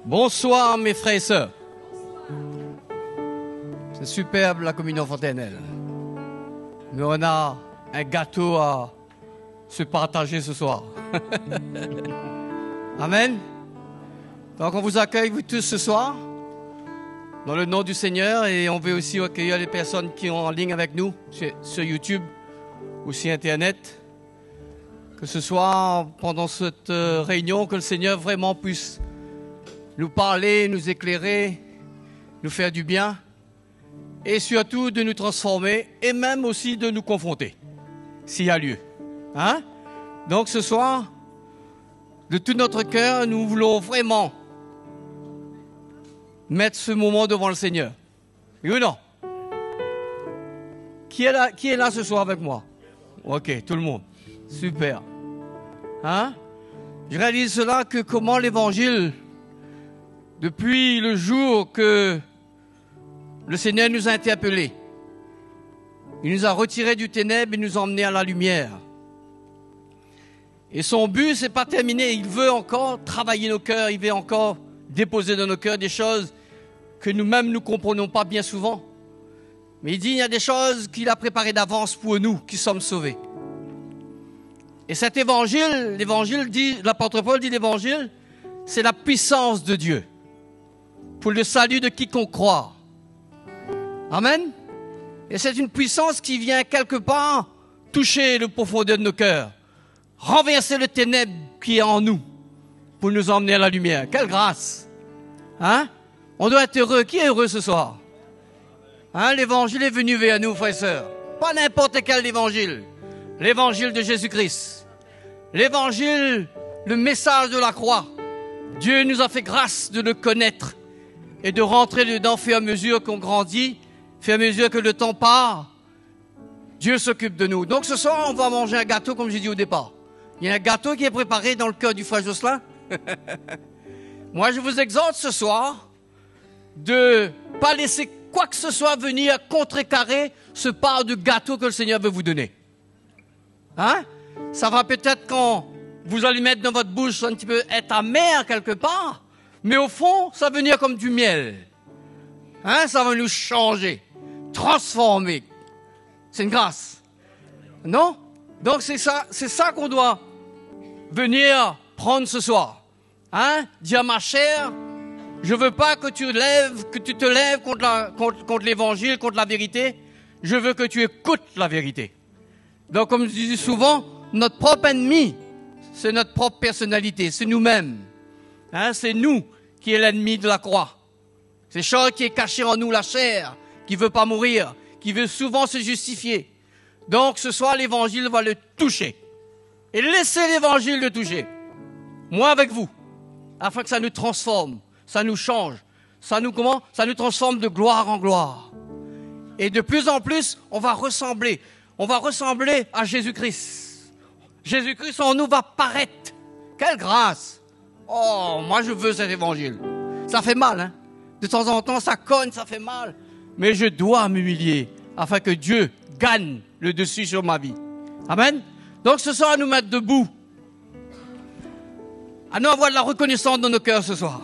Bonsoir mes frères et sœurs. C'est superbe la communion fraternelle. Mais on a un gâteau à se partager ce soir. Amen. Donc on vous accueille vous tous ce soir dans le nom du Seigneur et on veut aussi accueillir les personnes qui sont en ligne avec nous sur YouTube ou sur Internet. Que ce soit pendant cette réunion que le Seigneur vraiment puisse nous parler, nous éclairer, nous faire du bien et surtout de nous transformer et même aussi de nous confronter s'il y a lieu. Hein? Donc ce soir, de tout notre cœur, nous voulons vraiment mettre ce moment devant le Seigneur. Oui ou non? Qui est là ce soir avec moi? Ok, tout le monde. Super. Hein? Je réalise cela que comment l'Évangile, depuis le jour que le Seigneur nous a interpellés, il nous a retirés du ténèbre et nous a emmenés à la lumière. Et son but, c'est pas terminé. Il veut encore travailler nos cœurs, il veut encore déposer dans nos cœurs des choses que nous-mêmes ne comprenons pas bien souvent. Mais il dit, il y a des choses qu'il a préparées d'avance pour nous qui sommes sauvés. Et cet évangile, l'apôtre Paul dit l'évangile, c'est la puissance de Dieu pour le salut de quiconque croit. Amen. Et c'est une puissance qui vient quelque part toucher le profondeur de nos cœurs, renverser le ténèbre qui est en nous pour nous emmener à la lumière. Quelle grâce! Hein? On doit être heureux. Qui est heureux ce soir? Hein? L'évangile est venu vers nous, frères et sœurs. Pas n'importe quel évangile. L'évangile de Jésus-Christ. L'évangile, le message de la croix. Dieu nous a fait grâce de le connaître et de rentrer dedans, fur et à mesure qu'on grandit, fur et à mesure que le temps part. Dieu s'occupe de nous. Donc ce soir, on va manger un gâteau, comme j'ai dit au départ. Il y a un gâteau qui est préparé dans le cœur du frère Jocelyn. Moi, je vous exhorte ce soir de ne pas laisser quoi que ce soit venir contrecarrer ce part de gâteau que le Seigneur veut vous donner. Hein? Ça va peut-être quand vous allez mettre dans votre bouche un petit peu être amer quelque part, mais au fond, ça va venir comme du miel. Hein? Ça va nous changer, transformer. C'est une grâce. Non? Donc c'est ça qu'on doit venir prendre ce soir. Hein? Dire ma chère, je veux pas que tu te lèves contre l'évangile, contre la vérité. Je veux que tu écoutes la vérité. Donc comme je dis souvent, notre propre ennemi, c'est notre propre personnalité, c'est nous-mêmes. Hein? C'est nous qui est l'ennemi de la croix. C'est chose qui est caché en nous, la chair, qui veut pas mourir, qui veut souvent se justifier. Donc ce soir, l'évangile va le toucher. Et laissez l'évangile le toucher. Moi avec vous. Afin que ça nous transforme, ça nous change. Ça nous transforme de gloire en gloire. Et de plus en plus, on va ressembler à Jésus-Christ. Jésus-Christ en nous va paraître. Quelle grâce! Oh, moi je veux cet évangile. Ça fait mal, hein? De temps en temps, ça cogne, ça fait mal. Mais je dois m'humilier afin que Dieu gagne le dessus sur ma vie. Amen? Donc ce soir, à nous mettre debout. À nous avoir de la reconnaissance dans nos cœurs ce soir.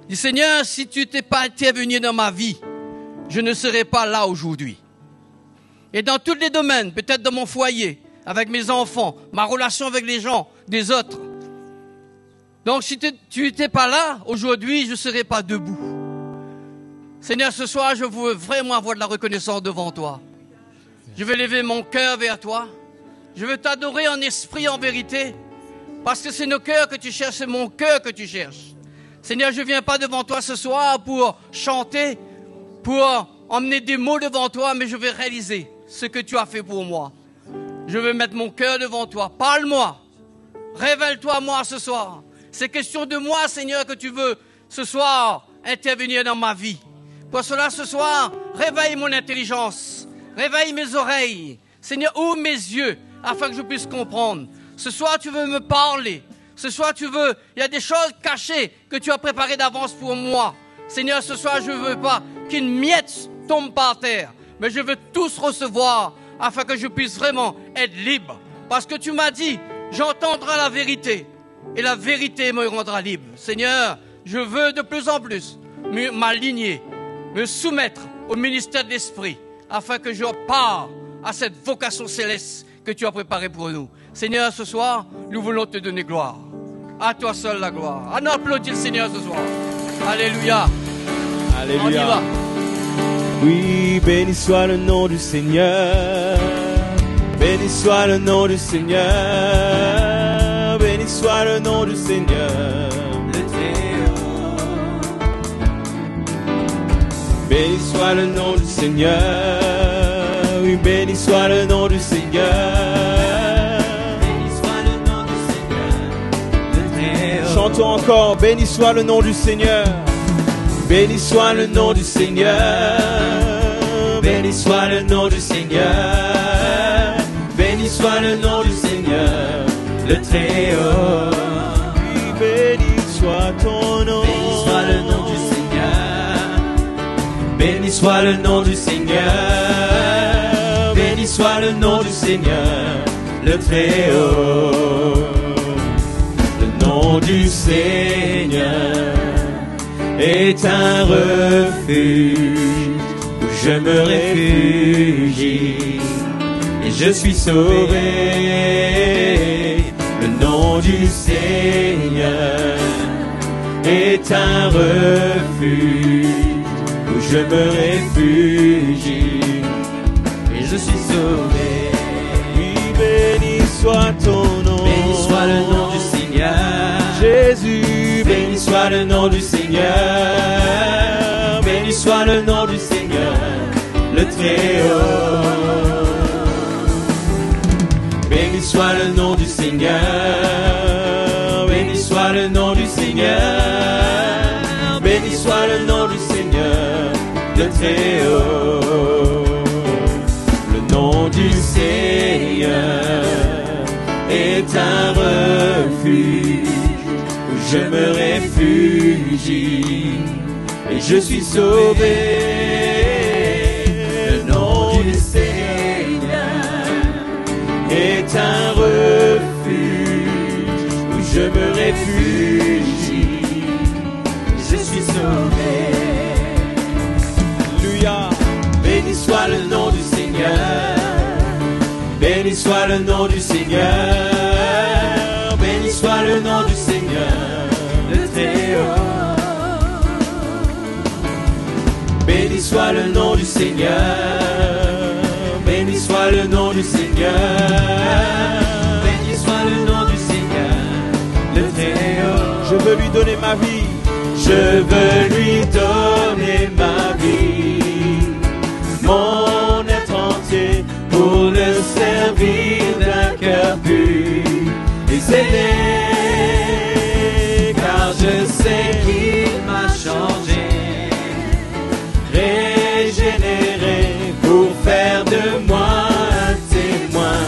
Dis Seigneur, si tu n'étais pas intervenu dans ma vie, je ne serais pas là aujourd'hui. Et dans tous les domaines, peut-être dans mon foyer, avec mes enfants, ma relation avec les gens, des autres. Donc si tu n'étais pas là, aujourd'hui, je ne serais pas debout. Seigneur, ce soir, je veux vraiment avoir de la reconnaissance devant toi. Je veux lever mon cœur vers toi. Je veux t'adorer en esprit, en vérité. Parce que c'est nos cœurs que tu cherches, c'est mon cœur que tu cherches. Seigneur, je ne viens pas devant toi ce soir pour chanter, pour emmener des mots devant toi, mais je veux réaliser ce que tu as fait pour moi. Je veux mettre mon cœur devant toi. Parle-moi. Révèle-toi à moi ce soir. C'est question de moi, Seigneur, que tu veux ce soir intervenir dans ma vie. Pour cela, ce soir, réveille mon intelligence. Réveille mes oreilles. Seigneur, ouvre mes yeux afin que je puisse comprendre. Ce soir, tu veux me parler. Ce soir, il y a des choses cachées que tu as préparées d'avance pour moi. Seigneur, ce soir, je ne veux pas qu'une miette tombe par terre, mais je veux tous recevoir afin que je puisse vraiment être libre. Parce que tu m'as dit, j'entendrai la vérité et la vérité me rendra libre. Seigneur, je veux de plus en plus m'aligner, me soumettre au ministère de l'Esprit, afin que je parte à cette vocation céleste que tu as préparée pour nous. Seigneur, ce soir, nous voulons te donner gloire. À toi seul la gloire. À nous applaudir le Seigneur ce soir. Alléluia. Alléluia. On y va. Oui, béni soit le nom du Seigneur. Béni soit le nom du Seigneur. Béni soit le nom du Seigneur. Le Très-Haut. Béni soit le nom du Seigneur. Oui, béni soit le nom du Seigneur. Béni soit le nom du Seigneur. Le Très-Haut. Chantons encore. Béni soit le nom du Seigneur. Béni soit le nom du Seigneur. Béni soit le nom du Seigneur. Béni soit le nom du Seigneur, le Très-Haut. Oui, béni soit ton nom. Béni soit le nom du Seigneur. Béni soit le nom du Seigneur. Béni soit le nom du Seigneur, le Très-Haut. Le nom du Seigneur est un refuge où je me réfugie et je suis sauvé. Le nom du Seigneur est un refuge où je me réfugie et je suis sauvé. Oui, béni soit ton nom. Béni soit le nom du Seigneur. Jésus, béni soit le nom du Seigneur. Béni soit le nom du Seigneur, le Très-Haut. Béni soit le nom du Seigneur. Béni soit le nom du Seigneur. Béni soit le nom du Seigneur, le Très-Haut. Le nom du Seigneur est un refuge où je me réfugie et je suis sauvé. Le nom du Seigneur est un refuge où je me réfugie, je suis sauvé. Alléluia. Béni soit le nom du Seigneur. Béni soit le nom du Seigneur. Béni soit le nom du Seigneur, le Très-Haut. Béni soit le nom du Seigneur. Béni soit le nom du Seigneur. Béni soit le nom du Seigneur, le Très-Haut. Je veux lui donner ma vie. Je veux lui donner ma vie. Mon être entier pour le servir d'un cœur pur et zélé. Car je sais qu'il m'a changé, régénéré, pour faire de moi un témoin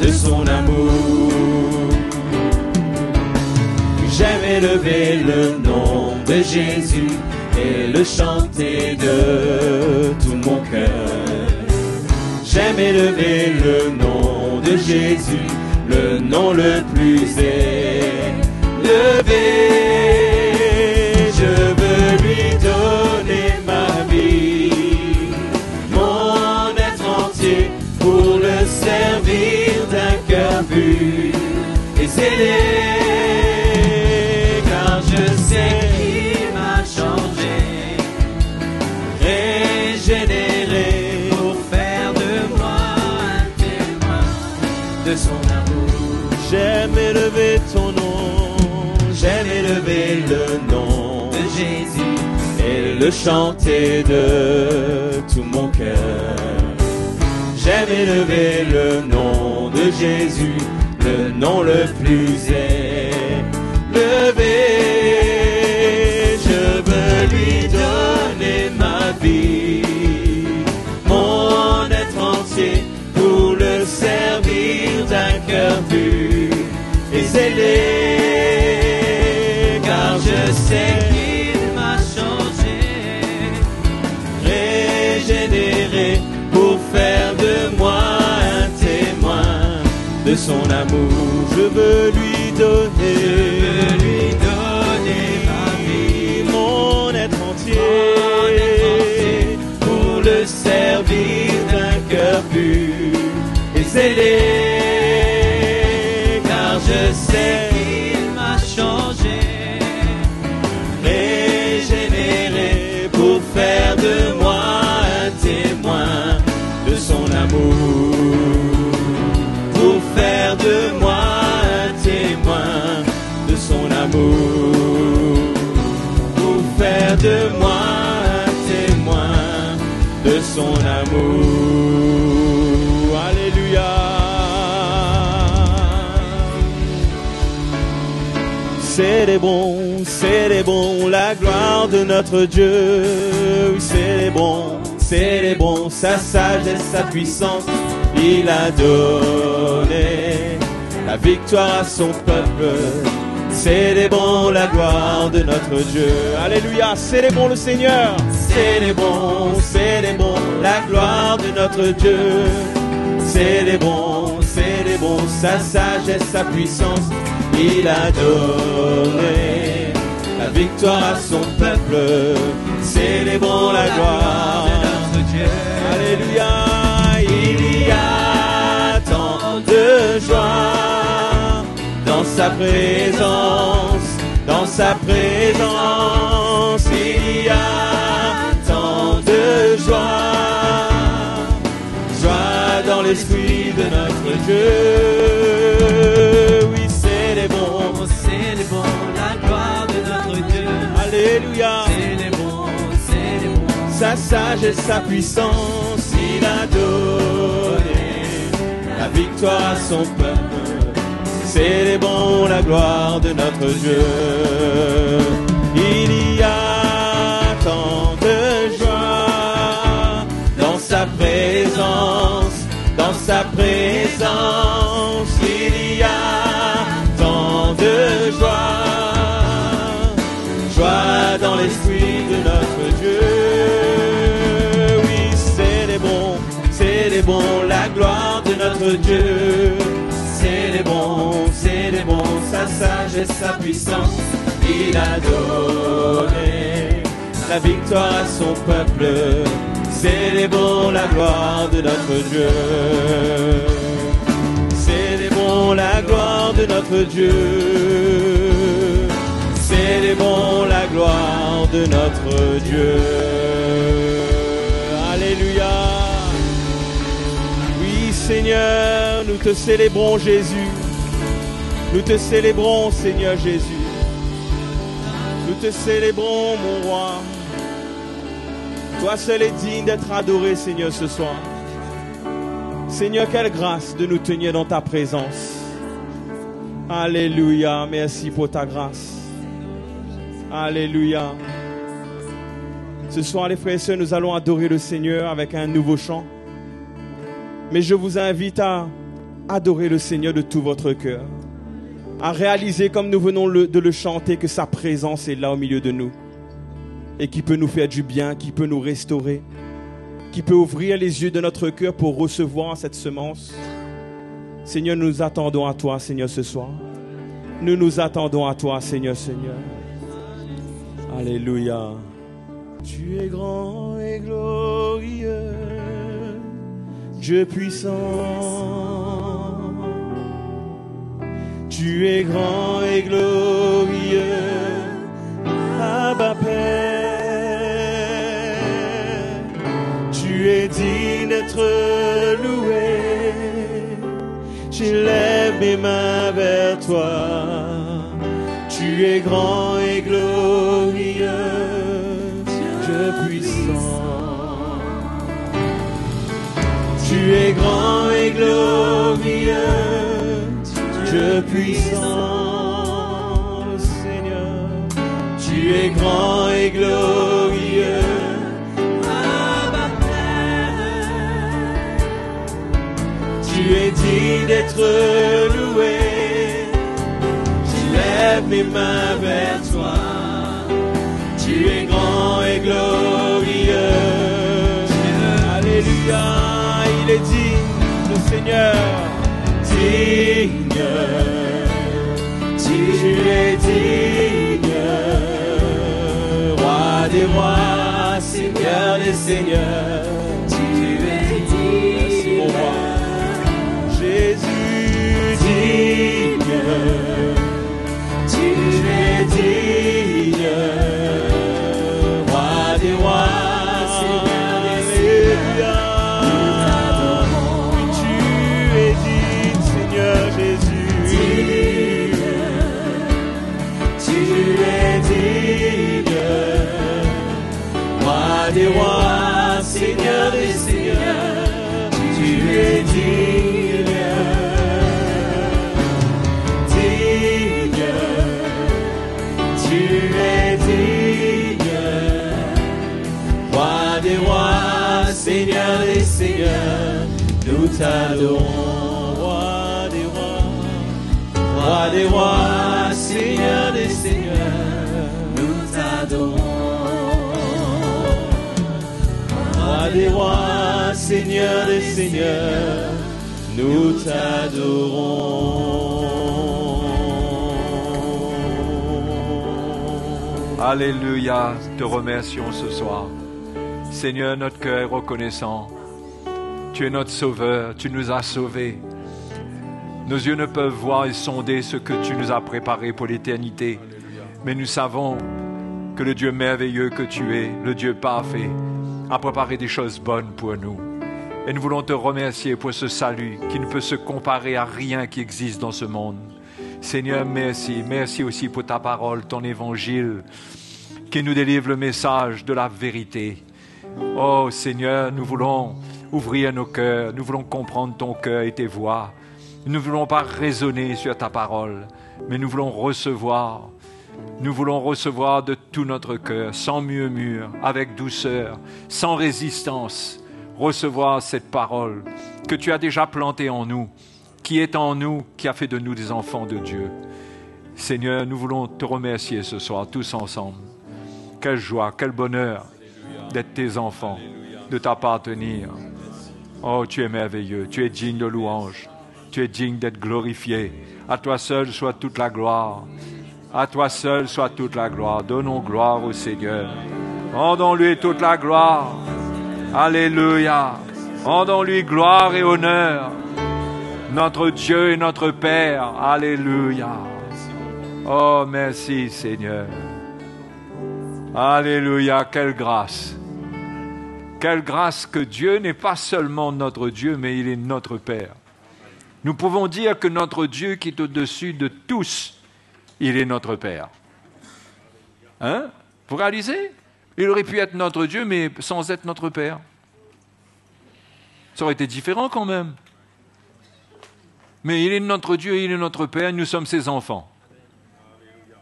de son amour. J'aime élever le nom de Jésus et le chanter de tout mon cœur. J'aime élever le nom de Jésus, le nom le plus élevé. Je veux lui donner ma vie, mon être entier, pour le servir d'un cœur pur et zélé. Car je sais qu'il m'a changé, régénéré, pour faire de moi un témoin de son amour. J'aime élever ton nom, j'aime élever le nom de Jésus et le chanter de tout mon cœur. J'aime élever le nom de Jésus, le nom le plus élevé. Je veux lui donner ma vie, mon être entier, pour le servir d'un cœur pur et zélé. Car je sais qu'il m'a changé, régénéré, pour faire de moi un témoin de son amour. Je veux lui donner ma vie. scellé, car je sais qu'il m'a changé, régénéré, pour faire de moi un témoin de son amour, pour faire de moi un témoin de son amour, pour faire de moi un témoin de son amour. Alléluia. C'est bon, la gloire de notre Dieu. Oui, c'est bon, sa sagesse, sa puissance, il a donné la victoire à son peuple. C'est bon, la gloire de notre Dieu. Alléluia, c'est bon le Seigneur. C'est bon, la gloire de notre Dieu. C'est bon, sa sagesse, sa puissance, il a donné la victoire à son peuple. C'est bon, la gloire de notre Dieu. Alléluia, il y a tant de joie dans sa présence, dans sa présence. Il y a tant de joie, joie dans l'esprit de notre Dieu. Oui, c'est bon, la gloire de notre Dieu. Alléluia, c'est bon, sa sagesse, sa puissance, il a donné la victoire à son peuple. C'est bon, la gloire de notre Dieu. Il y a tant de joie dans sa présence, dans sa présence. Il y a tant de joie, joie dans l'esprit de notre Dieu. Oui, c'est bon, la gloire de notre Dieu. C'est bon, sa sagesse, sa puissance, il a donné la victoire à son peuple. C'est bon, la gloire de notre Dieu. C'est bon, la gloire de notre Dieu. C'est bon, la gloire de notre Dieu. Alléluia. Oui, Seigneur, nous te célébrons, Jésus. Nous te célébrons, Seigneur Jésus. Nous te célébrons, mon roi. Toi seul es digne d'être adoré, Seigneur, ce soir. Seigneur, quelle grâce de nous tenir dans ta présence. Alléluia, merci pour ta grâce. Alléluia. Ce soir, les frères et sœurs, nous allons adorer le Seigneur avec un nouveau chant. Mais je vous invite à adorer le Seigneur de tout votre cœur. À réaliser, comme nous venons de le chanter, que sa présence est là au milieu de nous. Et qui peut nous faire du bien, qui peut nous restaurer, qui peut ouvrir les yeux de notre cœur pour recevoir cette semence. Seigneur, nous nous attendons à toi, Seigneur, ce soir. Nous nous attendons à toi, Seigneur, Seigneur. Alléluia. Tu es grand et glorieux, Dieu puissant. Tu es grand et glorieux, Abba Père. Tu es digne d'être loué. J'élève mes mains vers toi. Tu es grand et glorieux, Dieu puissant. Tu es grand et glorieux, Dieu puissant, Seigneur. Tu es grand et glorieux, Abba Père. Tu es digne d'être loué. J'élève mes mains vers toi. Tu es grand et glorieux. Alléluia, il est digne, le Seigneur. Digne, tu es digne, roi des rois, Seigneur des seigneurs. Tu es digne, merci mon roi. seigneurs, nous t'adorons, roi des rois, Seigneur des seigneurs, nous t'adorons, roi des rois, Seigneur des seigneurs, nous t'adorons. Alléluia, te remercions ce soir. Seigneur, notre cœur est reconnaissant. Tu es notre sauveur, tu nous as sauvés. Nos yeux ne peuvent voir et sonder ce que tu nous as préparé pour l'éternité. Mais nous savons que le Dieu merveilleux que tu es, le Dieu parfait, a préparé des choses bonnes pour nous. Et nous voulons te remercier pour ce salut qui ne peut se comparer à rien qui existe dans ce monde. Seigneur, merci. Merci aussi pour ta parole, ton évangile, qui nous délivre le message de la vérité. Oh Seigneur, nous voulons ouvrir nos cœurs, nous voulons comprendre ton cœur et tes voix. Nous ne voulons pas raisonner sur ta parole, mais nous voulons recevoir. Nous voulons recevoir de tout notre cœur, sans murmure, avec douceur, sans résistance, recevoir cette parole que tu as déjà plantée en nous, qui est en nous, qui a fait de nous des enfants de Dieu. Seigneur, nous voulons te remercier ce soir, tous ensemble. Quelle joie, quel bonheur d'être tes enfants, de t'appartenir. Oh, tu es merveilleux, tu es digne de louange, tu es digne d'être glorifié. À toi seul soit toute la gloire. À toi seul soit toute la gloire. Donnons gloire au Seigneur. Rendons-lui toute la gloire. Alléluia. Rendons-lui gloire et honneur. Notre Dieu et notre Père. Alléluia. Oh, merci Seigneur. Alléluia. Quelle grâce. Quelle grâce que Dieu n'est pas seulement notre Dieu, mais il est notre Père. Nous pouvons dire que notre Dieu qui est au-dessus de tous, il est notre Père. Hein? Vous réalisez? Il aurait pu être notre Dieu, mais sans être notre Père. Ça aurait été différent quand même. Mais il est notre Dieu, il est notre Père, nous sommes ses enfants.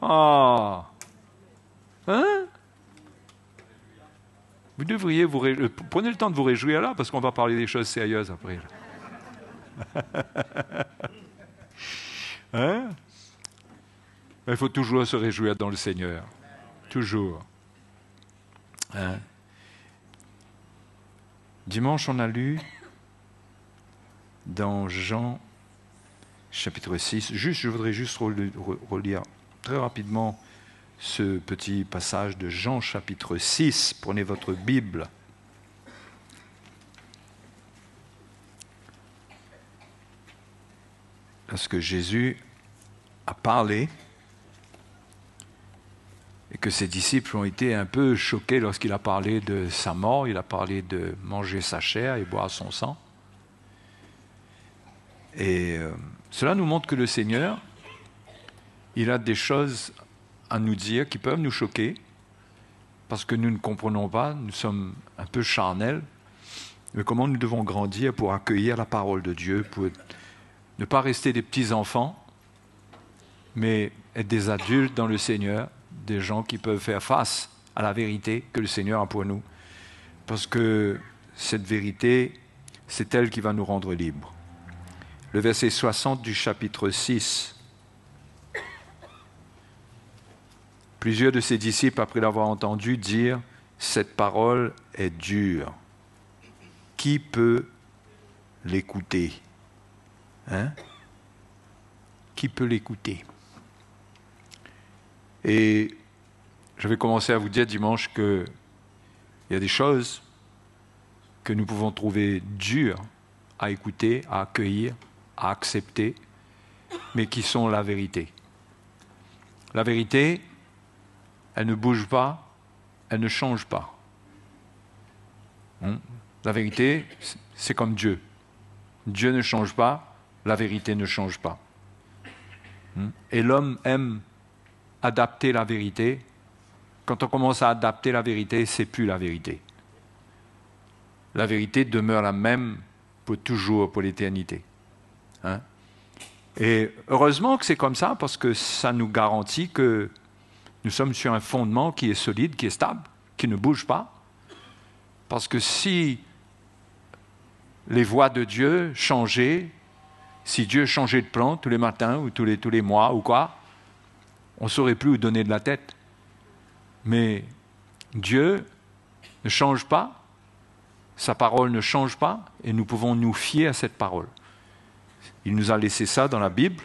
Ah! Hein? Vous devriez prenez le temps de vous réjouir là, parce qu'on va parler des choses sérieuses après. Hein? Il faut toujours se réjouir dans le Seigneur. Toujours. Hein? Dimanche, on a lu dans Jean, chapitre 6. Je voudrais juste relire très rapidement ce petit passage de Jean, chapitre 6. Prenez votre Bible. Lorsque Jésus a parlé et que ses disciples ont été un peu choqués lorsqu'il a parlé de sa mort, il a parlé de manger sa chair et boire son sang. Et cela nous montre que le Seigneur, il a des choses à nous dire qui peuvent nous choquer parce que nous ne comprenons pas, nous sommes un peu charnels, mais comment nous devons grandir pour accueillir la parole de Dieu, pour ne pas rester des petits-enfants, mais être des adultes dans le Seigneur, des gens qui peuvent faire face à la vérité que le Seigneur a pour nous. Parce que cette vérité, c'est elle qui va nous rendre libres. Le verset 60 du chapitre 6. Plusieurs de ses disciples, après l'avoir entendu dire « Cette parole est dure. Qui peut l'écouter ?» Hein? Qui peut l'écouter? Et je vais commencer à vous dire dimanche qu'il y a des choses que nous pouvons trouver dures à écouter, à accueillir, à accepter, mais qui sont la vérité. La vérité, elle ne bouge pas, elle ne change pas. La vérité, c'est comme Dieu. Dieu ne change pas, la vérité ne change pas. Et l'homme aime adapter la vérité. Quand on commence à adapter la vérité, c'est plus la vérité. La vérité demeure la même pour toujours, pour l'éternité. Hein? Et heureusement que c'est comme ça, parce que ça nous garantit que nous sommes sur un fondement qui est solide, qui est stable, qui ne bouge pas. Parce que si les voies de Dieu changer, si Dieu changeait de plan tous les matins ou tous les mois ou quoi, on ne saurait plus où donner de la tête. Mais Dieu ne change pas, sa parole ne change pas, et nous pouvons nous fier à cette parole. Il nous a laissé ça dans la Bible.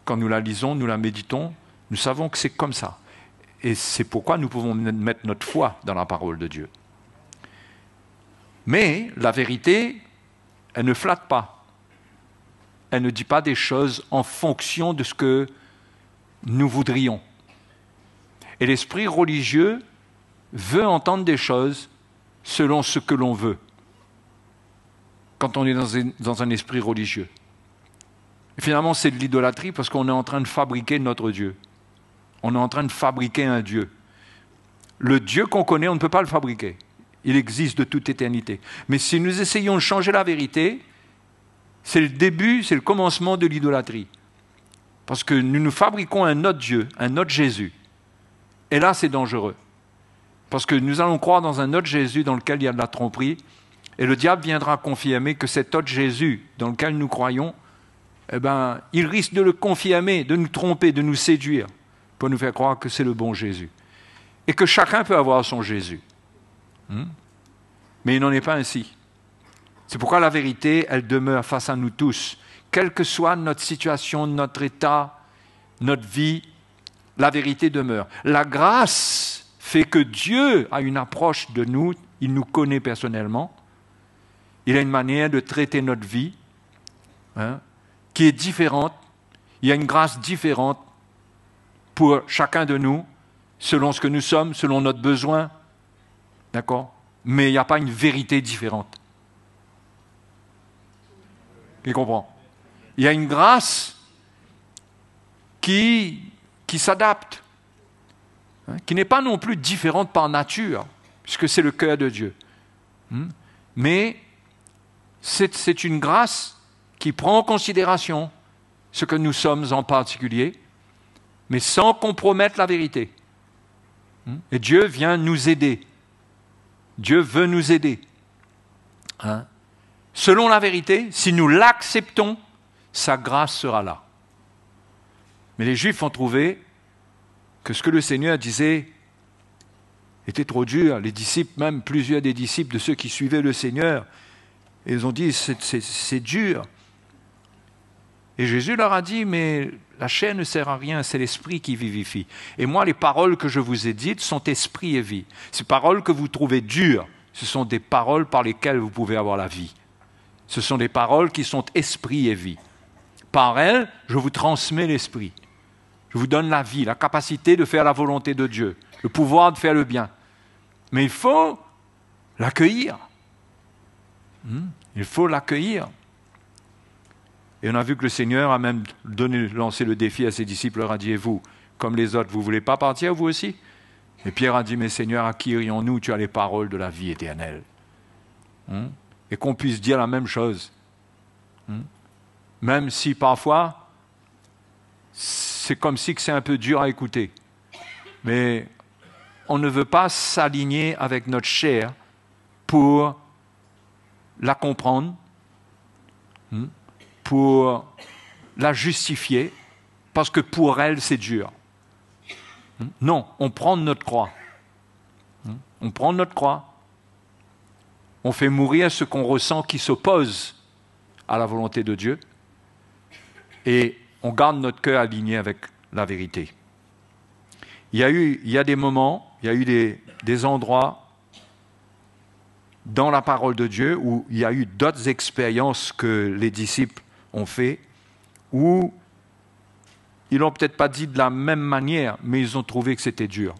Quand nous la lisons, nous la méditons, nous savons que c'est comme ça. Et c'est pourquoi nous pouvons mettre notre foi dans la parole de Dieu. Mais la vérité, elle ne flatte pas. Elle ne dit pas des choses en fonction de ce que nous voudrions. Et l'esprit religieux veut entendre des choses selon ce que l'on veut, quand on est dans un esprit religieux. Et finalement, c'est de l'idolâtrie parce qu'on est en train de fabriquer notre Dieu. On est en train de fabriquer un Dieu. Le Dieu qu'on connaît, on ne peut pas le fabriquer. Il existe de toute éternité. Mais si nous essayons de changer la vérité, c'est le début, c'est le commencement de l'idolâtrie. Parce que nous fabriquons un autre Dieu, un autre Jésus. Et là, c'est dangereux. Parce que nous allons croire dans un autre Jésus dans lequel il y a de la tromperie, et le diable viendra confirmer que cet autre Jésus dans lequel nous croyons, il risque de le confirmer, de nous tromper, de nous séduire, pour nous faire croire que c'est le bon Jésus. Et que chacun peut avoir son Jésus. Mais il n'en est pas ainsi. C'est pourquoi la vérité, elle demeure face à nous tous. Quelle que soit notre situation, notre état, notre vie, la vérité demeure. La grâce fait que Dieu a une approche de nous, il nous connaît personnellement, il a une manière de traiter notre vie qui est différente, il y a une grâce différente pour chacun de nous, selon ce que nous sommes, selon notre besoin, d'accord ? Mais il n'y a pas une vérité différente. Qui comprend ? Il y a une grâce qui s'adapte, qui n'est pas non plus différente par nature, puisque c'est le cœur de Dieu. Mais c'est une grâce qui prend en considération ce que nous sommes en particulier, mais sans compromettre la vérité. Et Dieu vient nous aider. Dieu veut nous aider. Selon la vérité, si nous l'acceptons, sa grâce sera là. Mais les Juifs ont trouvé que ce que le Seigneur disait était trop dur. Les disciples, même plusieurs des disciples de ceux qui suivaient le Seigneur, ils ont dit c'est dur. Et Jésus leur a dit, mais la chair ne sert à rien, c'est l'esprit qui vivifie. Et moi, les paroles que je vous ai dites sont esprit et vie. Ces paroles que vous trouvez dures, ce sont des paroles par lesquelles vous pouvez avoir la vie. Ce sont des paroles qui sont esprit et vie. Par elles, je vous transmets l'esprit. Je vous donne la vie, la capacité de faire la volonté de Dieu, le pouvoir de faire le bien. Mais il faut l'accueillir. Il faut l'accueillir. Et on a vu que le Seigneur a même lancé le défi à ses disciples, leur a dit, et vous, comme les autres, vous ne voulez pas partir, vous aussi ? Et Pierre a dit, mais Seigneur, à qui irions-nous ? Tu as les paroles de la vie éternelle. Et qu'on puisse dire la même chose. Même si parfois, c'est comme si c'est un peu dur à écouter. Mais on ne veut pas s'aligner avec notre chair pour la comprendre, pour la justifier, parce que pour elle, c'est dur. Non, on prend notre croix. On prend notre croix. On fait mourir ce qu'on ressent qui s'oppose à la volonté de Dieu. Et on garde notre cœur aligné avec la vérité. Il y a des moments, il y a eu des endroits dans la parole de Dieu où il y a eu d'autres expériences que les disciples ont fait, où ils l'ont peut-être pas dit de la même manière, mais ils ont trouvé que c'était dur.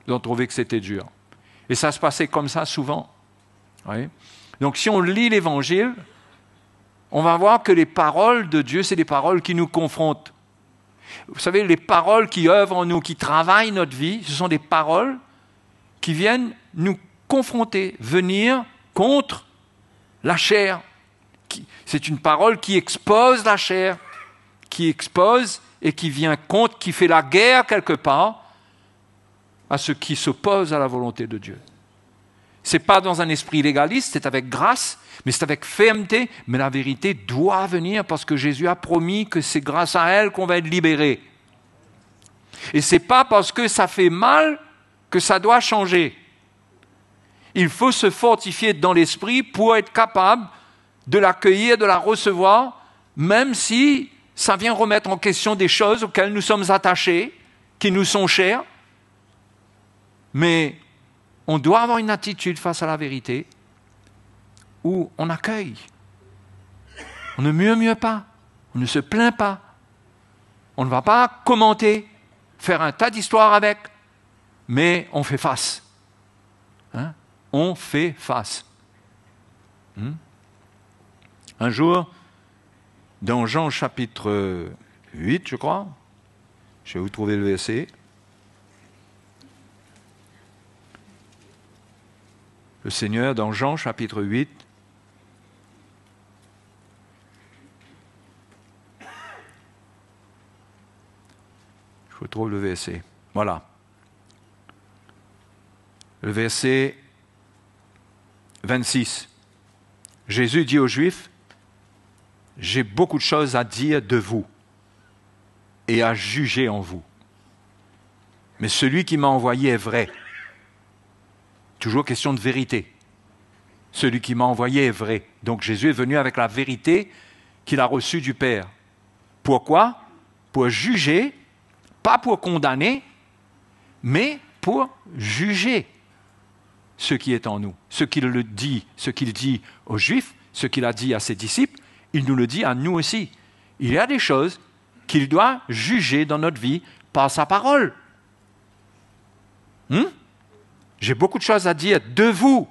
Ils ont trouvé que c'était dur. Et ça se passait comme ça souvent. Oui. Donc si on lit l'Évangile, on va voir que les paroles de Dieu, c'est des paroles qui nous confrontent. Vous savez, les paroles qui œuvrent en nous, qui travaillent notre vie, ce sont des paroles qui viennent nous confronter, venir contre la chair. C'est une parole qui expose la chair, qui expose et qui vient contre, qui fait la guerre quelque part à ce qui s'oppose à la volonté de Dieu. Ce n'est pas dans un esprit légaliste, c'est avec grâce, mais c'est avec fermeté. Mais la vérité doit venir parce que Jésus a promis que c'est grâce à elle qu'on va être libéré. Et ce n'est pas parce que ça fait mal que ça doit changer. Il faut se fortifier dans l'esprit pour être capable de l'accueillir, de la recevoir, même si ça vient remettre en question des choses auxquelles nous sommes attachés, qui nous sont chères. Mais on doit avoir une attitude face à la vérité où on accueille. On ne murmure pas, on ne se plaint pas, on ne va pas commenter, faire un tas d'histoires avec, mais on fait face. Hein? On fait face. Un jour, dans Jean chapitre 8, je crois, je vais vous trouver le verset. Le Seigneur, dans Jean chapitre 8, je vous trouve le verset. Voilà. Le verset 26. Jésus dit aux Juifs, « J'ai beaucoup de choses à dire de vous et à juger en vous. Mais celui qui m'a envoyé est vrai. » Toujours question de vérité. Celui qui m'a envoyé est vrai. Donc Jésus est venu avec la vérité qu'il a reçue du Père. Pourquoi? Pour juger, pas pour condamner, mais pour juger ce qui est en nous. Ce qu'il dit aux Juifs, ce qu'il a dit à ses disciples, il nous le dit à nous aussi. Il y a des choses qu'il doit juger dans notre vie par sa parole. J'ai beaucoup de choses à dire de vous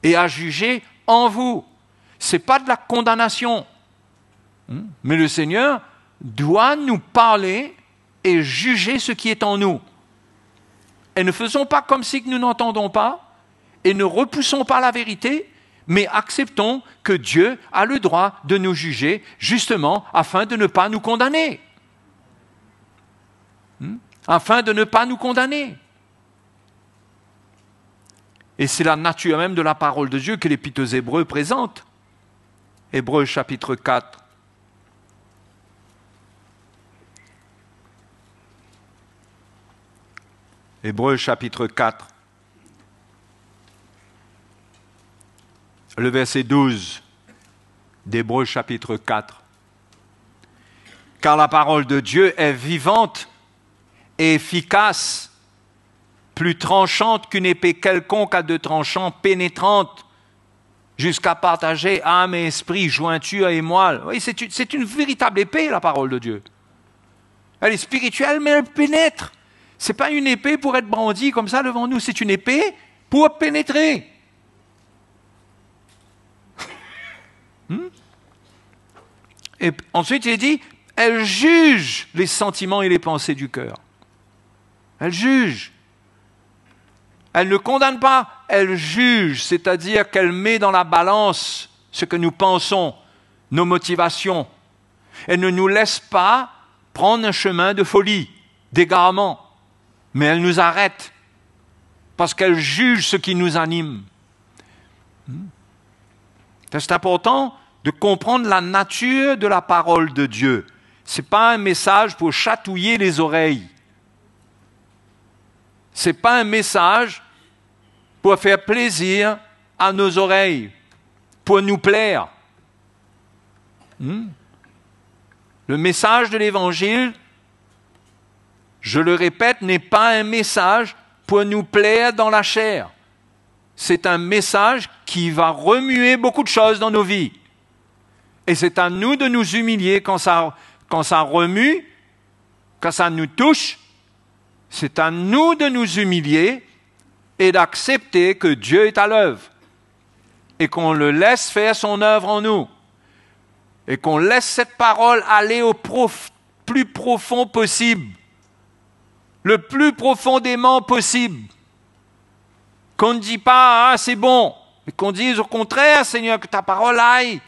et à juger en vous. Ce n'est pas de la condamnation. Mais le Seigneur doit nous parler et juger ce qui est en nous. Et ne faisons pas comme si nous n'entendons pas et ne repoussons pas la vérité, mais acceptons que Dieu a le droit de nous juger, justement, afin de ne pas nous condamner. Afin de ne pas nous condamner. Et c'est la nature même de la parole de Dieu que l'Épître aux Hébreux présente. Hébreux chapitre 4. Hébreux chapitre 4. Le verset 12 d'Hébreux chapitre 4. Car la parole de Dieu est vivante et efficace, plus tranchante qu'une épée quelconque à deux tranchants, pénétrante, jusqu'à partager âme et esprit, jointure et moelle. Oui, c'est une véritable épée, la parole de Dieu. Elle est spirituelle, mais elle pénètre. Ce n'est pas une épée pour être brandie comme ça devant nous, c'est une épée pour pénétrer. Et ensuite, il dit, elle juge les sentiments et les pensées du cœur. Elle juge. Elle ne condamne pas, elle juge, c'est-à-dire qu'elle met dans la balance ce que nous pensons, nos motivations. Elle ne nous laisse pas prendre un chemin de folie, d'égarement, mais elle nous arrête parce qu'elle juge ce qui nous anime. C'est important de comprendre la nature de la parole de Dieu. Ce n'est pas un message pour chatouiller les oreilles. Ce n'est pas un message pour faire plaisir à nos oreilles, pour nous plaire. Le message de l'Évangile, je le répète, n'est pas un message pour nous plaire dans la chair. C'est un message qui va remuer beaucoup de choses dans nos vies. Et c'est à nous de nous humilier quand ça remue, quand ça nous touche. C'est à nous de nous humilier et d'accepter que Dieu est à l'œuvre et qu'on le laisse faire son œuvre en nous et qu'on laisse cette parole aller au plus profond possible, le plus profondément possible. Qu'on ne dit pas « Ah, c'est bon », mais qu'on dise au contraire « Seigneur, que ta parole aille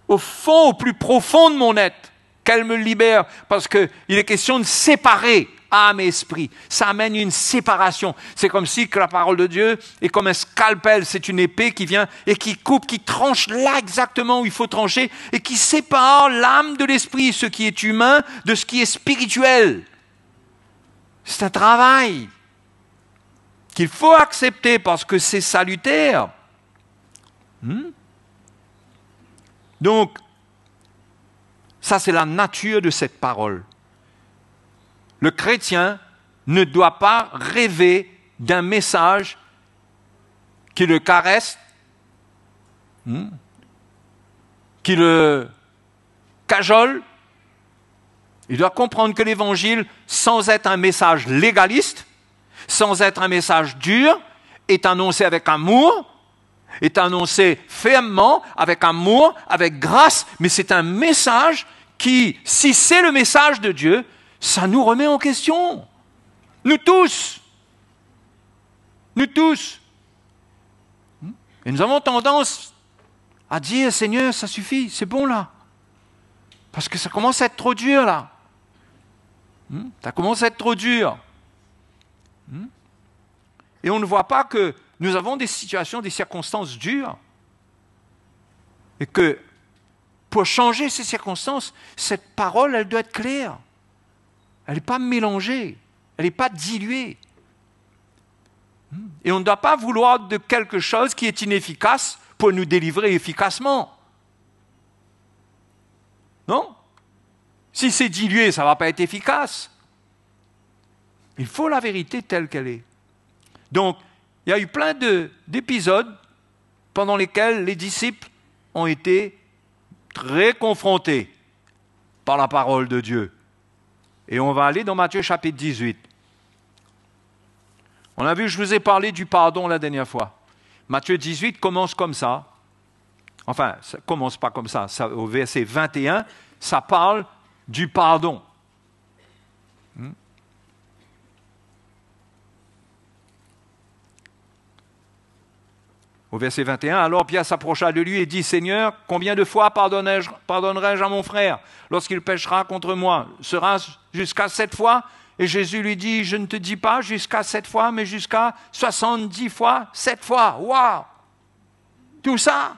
au fond, au plus profond de mon être, qu'elle me libère, parce qu'il est question de séparer âme et esprit. Ça amène une séparation. C'est comme si que la parole de Dieu est comme un scalpel. C'est une épée qui vient et qui coupe, qui tranche là exactement où il faut trancher et qui sépare l'âme de l'esprit, ce qui est humain de ce qui est spirituel. C'est un travail qu'il faut accepter parce que c'est salutaire. Donc, ça c'est la nature de cette parole. Le chrétien ne doit pas rêver d'un message qui le caresse, qui le cajole. Il doit comprendre que l'évangile, sans être un message légaliste, sans être un message dur, est annoncé avec amour, est annoncé fermement, avec amour, avec grâce, mais c'est un message qui, si c'est le message de Dieu, ça nous remet en question. Nous tous. Nous tous. Et nous avons tendance à dire, Seigneur, ça suffit, c'est bon là. Parce que ça commence à être trop dur là. Ça commence à être trop dur. Et on ne voit pas que nous avons des situations, des circonstances dures. Et que pour changer ces circonstances, cette parole, elle doit être claire. Elle n'est pas mélangée. Elle n'est pas diluée. Et on ne doit pas vouloir de quelque chose qui est inefficace pour nous délivrer efficacement. Non? Si c'est dilué, ça ne va pas être efficace. Il faut la vérité telle qu'elle est. Donc, il y a eu plein d'épisodes pendant lesquels les disciples ont été très confrontés par la parole de Dieu. Et on va aller dans Matthieu chapitre 18. On a vu, je vous ai parlé du pardon la dernière fois. Matthieu 18 commence comme ça. Enfin, ça ne commence pas comme ça. Au verset 21, ça parle du pardon. Au verset 21, alors Pierre s'approcha de lui et dit, Seigneur, combien de fois pardonnerai-je à mon frère lorsqu'il péchera contre moi? Sera-ce jusqu'à 7 fois? Et Jésus lui dit, je ne te dis pas jusqu'à 7 fois, mais jusqu'à 70 fois, 7 fois. Waouh! Tout ça.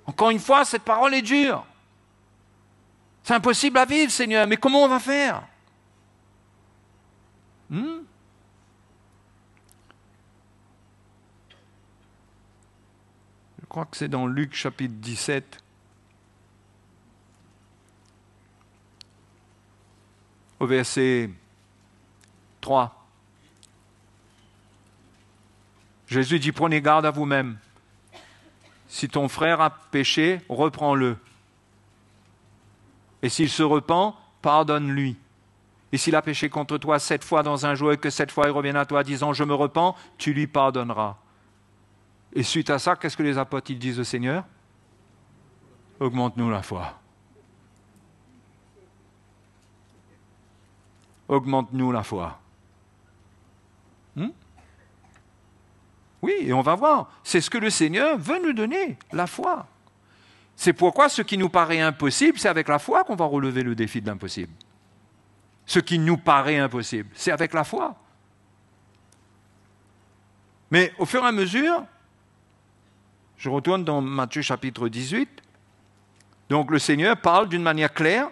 Encore une fois, cette parole est dure. C'est impossible à vivre, Seigneur, mais comment on va faire? Je crois que c'est dans Luc chapitre 17. Au verset 3. Jésus dit, prenez garde à vous-même. Si ton frère a péché, reprends-le. Et s'il se repent, pardonne-lui. Et s'il a péché contre toi 7 fois dans un jour et que 7 fois il revienne à toi disant, je me repens, tu lui pardonneras. Et suite à ça, qu'est-ce que les apôtres disent au Seigneur? Augmente-nous la foi. Augmente-nous la foi. Oui, et on va voir. C'est ce que le Seigneur veut nous donner, la foi. C'est pourquoi ce qui nous paraît impossible, c'est avec la foi qu'on va relever le défi de l'impossible. Ce qui nous paraît impossible, c'est avec la foi. Mais au fur et à mesure, je retourne dans Matthieu chapitre 18. Donc le Seigneur parle d'une manière claire.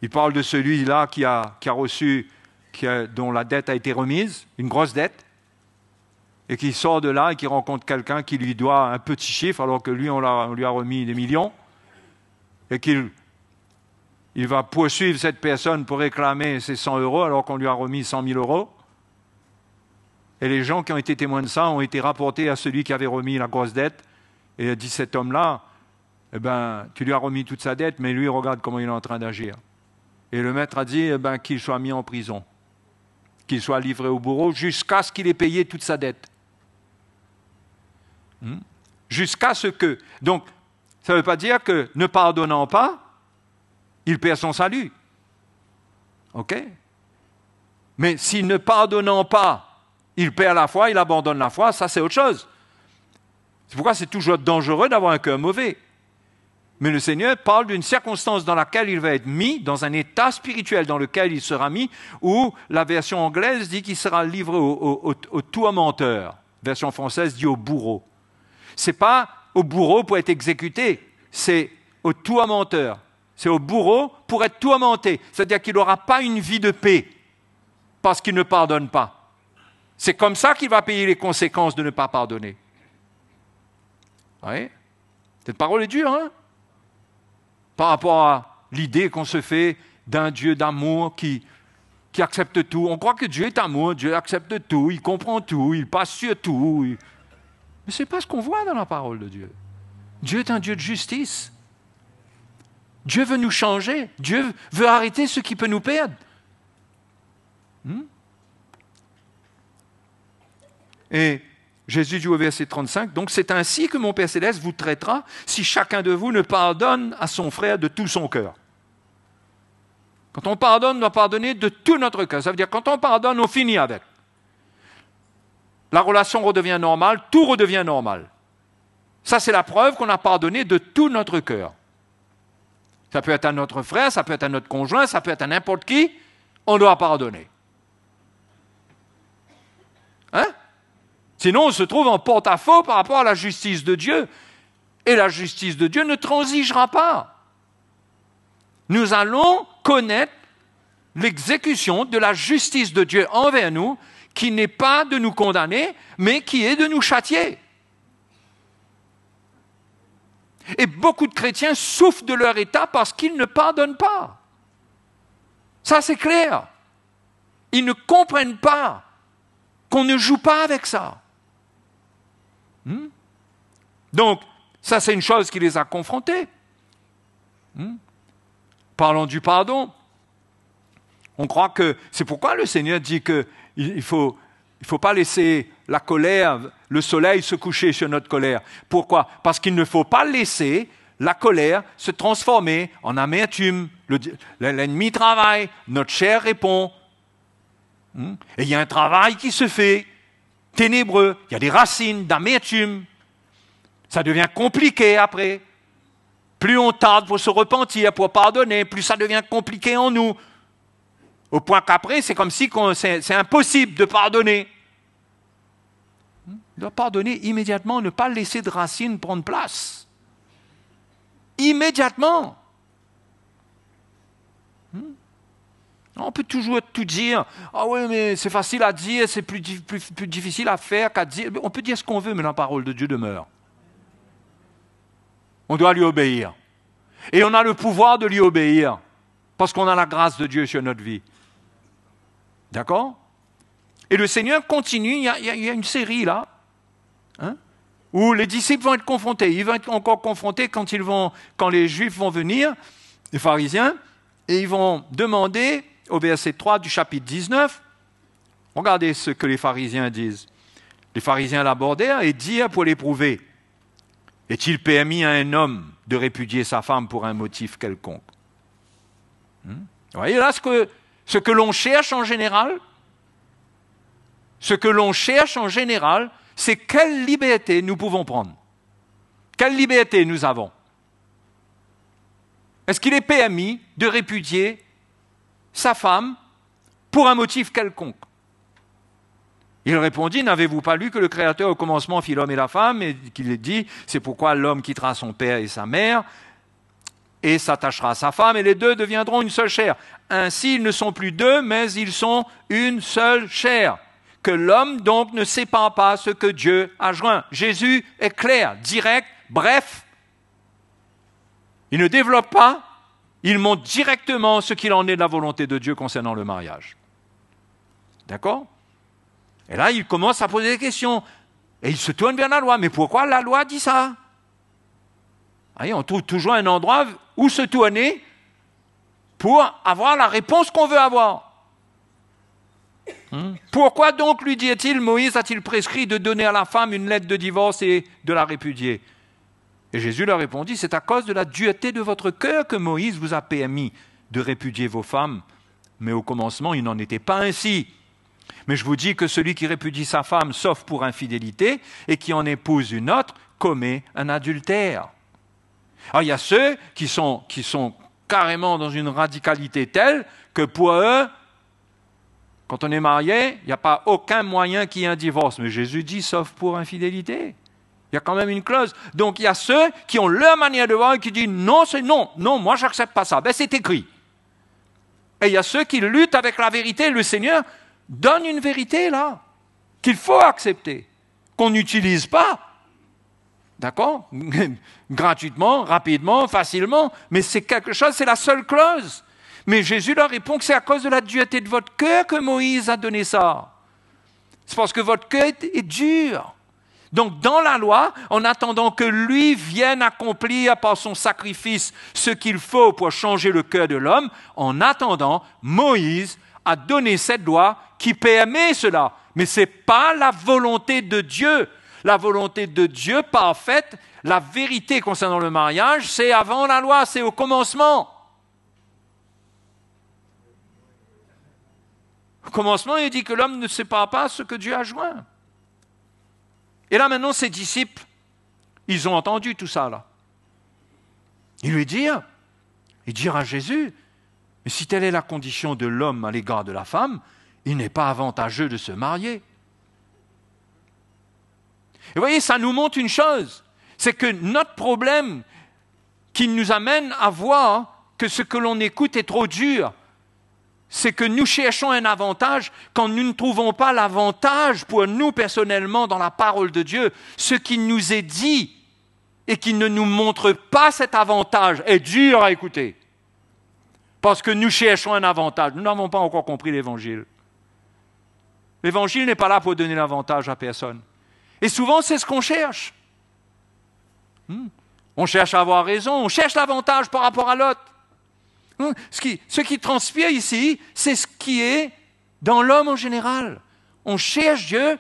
Il parle de celui-là qui a reçu, dont la dette a été remise, une grosse dette, et qui sort de là et qui rencontre quelqu'un qui lui doit un petit chiffre, alors que lui, on lui a remis des millions, et qu'il va poursuivre cette personne pour réclamer ses 100 euros, alors qu'on lui a remis 100 000 euros. Et les gens qui ont été témoins de ça ont été rapportés à celui qui avait remis la grosse dette, et a dit, cet homme-là, eh ben, tu lui as remis toute sa dette, mais lui, regarde comment il est en train d'agir. Et le maître a dit, eh ben, qu'il soit mis en prison, qu'il soit livré au bourreau, jusqu'à ce qu'il ait payé toute sa dette. Jusqu'à ce que... Donc, ça ne veut pas dire que, ne pardonnant pas, il perd son salut. OK? Mais si ne pardonnant pas, il perd la foi, il abandonne la foi, ça c'est autre chose. C'est pourquoi c'est toujours dangereux d'avoir un cœur mauvais. Mais le Seigneur parle d'une circonstance dans laquelle il va être mis, dans un état spirituel dans lequel il sera mis, où la version anglaise dit qu'il sera livré au tourmenteur. La version française dit au bourreau. Ce n'est pas au bourreau pour être exécuté, c'est au tourmenteur. C'est au bourreau pour être tourmenté. C'est-à-dire qu'il n'aura pas une vie de paix parce qu'il ne pardonne pas. C'est comme ça qu'il va payer les conséquences de ne pas pardonner. Vous voyez ? Cette parole est dure, hein ? Par rapport à l'idée qu'on se fait d'un Dieu d'amour qui accepte tout. On croit que Dieu est amour, Dieu accepte tout, il comprend tout, il passe sur tout. Mais ce n'est pas ce qu'on voit dans la parole de Dieu. Dieu est un Dieu de justice. Dieu veut nous changer. Dieu veut arrêter ce qui peut nous perdre. Et Jésus dit au verset 35, « Donc c'est ainsi que mon Père Céleste vous traitera si chacun de vous ne pardonne à son frère de tout son cœur. » Quand on pardonne, on doit pardonner de tout notre cœur. Ça veut dire quand on pardonne, on finit avec. La relation redevient normale, tout redevient normal. Ça, c'est la preuve qu'on a pardonné de tout notre cœur. Ça peut être à notre frère, ça peut être à notre conjoint, ça peut être à n'importe qui. On doit pardonner. Hein ? Sinon, on se trouve en porte-à-faux par rapport à la justice de Dieu. Et la justice de Dieu ne transigera pas. Nous allons connaître l'exécution de la justice de Dieu envers nous, qui n'est pas de nous condamner, mais qui est de nous châtier. Et beaucoup de chrétiens souffrent de leur état parce qu'ils ne pardonnent pas. Ça, c'est clair. Ils ne comprennent pas qu'on ne joue pas avec ça. Donc, ça, c'est une chose qui les a confrontés. Parlons du pardon. On croit que c'est pourquoi le Seigneur dit qu'il ne faut pas laisser la colère, le soleil se coucher sur notre colère. Pourquoi ? Parce qu'il ne faut pas laisser la colère se transformer en amertume. L'ennemi travaille, notre chair répond. Et il y a un travail qui se fait, ténébreux. Il y a des racines d'amertume. Ça devient compliqué après. Plus on tarde pour se repentir, pour pardonner, plus ça devient compliqué en nous. Au point qu'après, c'est comme si c'est impossible de pardonner. Il doit pardonner immédiatement, ne pas laisser de racines prendre place. Immédiatement. On peut toujours tout dire. Ah oui, mais c'est facile à dire, c'est plus difficile à faire qu'à dire. On peut dire ce qu'on veut, mais la parole de Dieu demeure. On doit lui obéir. Et on a le pouvoir de lui obéir, parce qu'on a la grâce de Dieu sur notre vie. D'accord ? Et le Seigneur continue, il y a une série là, où les disciples vont être confrontés. Ils vont être encore confrontés quand les Juifs vont venir, les pharisiens, et ils vont demander, au verset 3 du chapitre 19, regardez ce que les pharisiens disent. Les pharisiens l'abordèrent et dirent pour l'éprouver, est-il permis à un homme de répudier sa femme pour un motif quelconque ? Vous voyez là ce que l'on cherche en général, c'est quelle liberté nous pouvons prendre. Quelle liberté nous avons. Est-ce qu'il est permis de répudier sa femme pour un motif quelconque ? Il répondit, n'avez-vous pas lu que le Créateur au commencement fit l'homme et la femme, et qu'il dit, c'est pourquoi l'homme quittera son père et sa mère, et s'attachera à sa femme, et les deux deviendront une seule chair. Ainsi, ils ne sont plus deux, mais ils sont une seule chair. Que l'homme donc ne sépare pas ce que Dieu a joint. Jésus est clair, direct, bref. Il ne développe pas, il montre directement ce qu'il en est de la volonté de Dieu concernant le mariage. D'accord ? Et là, il commence à poser des questions. Et il se tourne vers la loi. Mais pourquoi la loi dit ça ? Voyez, on trouve toujours un endroit où se tourner pour avoir la réponse qu'on veut avoir. Pourquoi donc, lui dit-il, Moïse a-t-il prescrit de donner à la femme une lettre de divorce et de la répudier ? Et Jésus leur répondit, c'est à cause de la dureté de votre cœur que Moïse vous a permis de répudier vos femmes. Mais au commencement, il n'en était pas ainsi. Mais je vous dis que celui qui répudie sa femme, sauf pour infidélité, et qui en épouse une autre, commet un adultère. Alors, il y a ceux qui sont carrément dans une radicalité telle que pour eux, quand on est marié, il n'y a pas aucun moyen qu'il y ait un divorce. Mais Jésus dit, sauf pour infidélité. Il y a quand même une clause. Donc, il y a ceux qui ont leur manière de voir et qui disent, non, c'est non. Non, moi, je n'accepte pas ça. Ben, c'est écrit. Et il y a ceux qui luttent avec la vérité. Le Seigneur donne une vérité, là, qu'il faut accepter, qu'on n'utilise pas. D'accord? Gratuitement, rapidement, facilement. Mais c'est quelque chose, c'est la seule clause. Mais Jésus leur répond que c'est à cause de la dureté de votre cœur que Moïse a donné ça. C'est parce que votre cœur est dur. Donc dans la loi, en attendant que lui vienne accomplir par son sacrifice ce qu'il faut pour changer le cœur de l'homme, en attendant, Moïse a donné cette loi qui permet cela. Mais ce n'est pas la volonté de Dieu. La volonté de Dieu parfaite, la vérité concernant le mariage, c'est avant la loi, c'est au commencement. Au commencement, il dit que l'homme ne sépare pas ce que Dieu a joint. Et là, maintenant, ses disciples, ils ont entendu tout ça, là. Ils lui dirent à Jésus, mais si telle est la condition de l'homme à l'égard de la femme, il n'est pas avantageux de se marier. Et vous voyez, ça nous montre une chose, c'est que notre problème qui nous amène à voir que ce que l'on écoute est trop dur, c'est que nous cherchons un avantage quand nous ne trouvons pas l'avantage pour nous personnellement dans la parole de Dieu. Ce qui nous est dit et qui ne nous montre pas cet avantage est dur à écouter. Parce que nous cherchons un avantage. Nous n'avons pas encore compris l'Évangile. L'Évangile n'est pas là pour donner l'avantage à personne. Et souvent, c'est ce qu'on cherche. On cherche à avoir raison, on cherche l'avantage par rapport à l'autre. Ce qui transpire ici, c'est ce qui est dans l'homme en général. On cherche Dieu,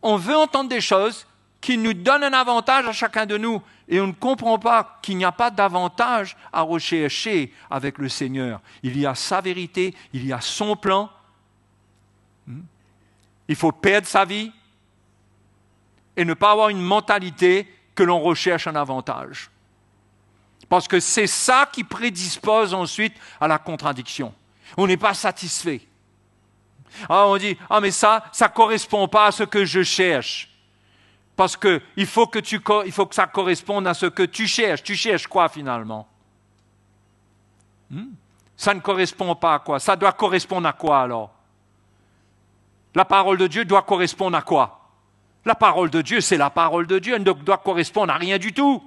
on veut entendre des choses qui nous donnent un avantage à chacun de nous. Et on ne comprend pas qu'il n'y a pas d'avantage à rechercher avec le Seigneur. Il y a sa vérité, il y a son plan. Il faut perdre sa vie et ne pas avoir une mentalité que l'on recherche un avantage. Parce que c'est ça qui prédispose ensuite à la contradiction. On n'est pas satisfait. On dit, mais ça ne correspond pas à ce que je cherche. Parce qu'il faut que ça corresponde à ce que tu cherches. Tu cherches quoi finalement? Ça ne correspond pas à quoi? Ça doit correspondre à quoi alors? La parole de Dieu doit correspondre à quoi? La parole de Dieu, c'est la parole de Dieu. Elle ne doit correspondre à rien du tout.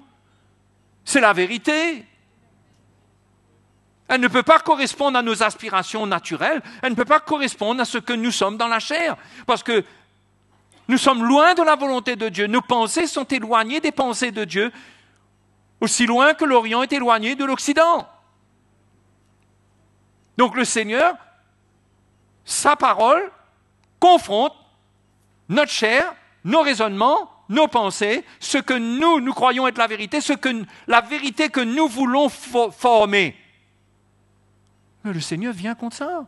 C'est la vérité. Elle ne peut pas correspondre à nos aspirations naturelles. Elle ne peut pas correspondre à ce que nous sommes dans la chair. Parce que nous sommes loin de la volonté de Dieu. Nos pensées sont éloignées des pensées de Dieu, aussi loin que l'Orient est éloigné de l'Occident. Donc le Seigneur, sa parole, confronte notre chair, nos raisonnements, nos pensées, ce que nous croyons être la vérité, la vérité que nous voulons former. Mais le Seigneur vient contre ça.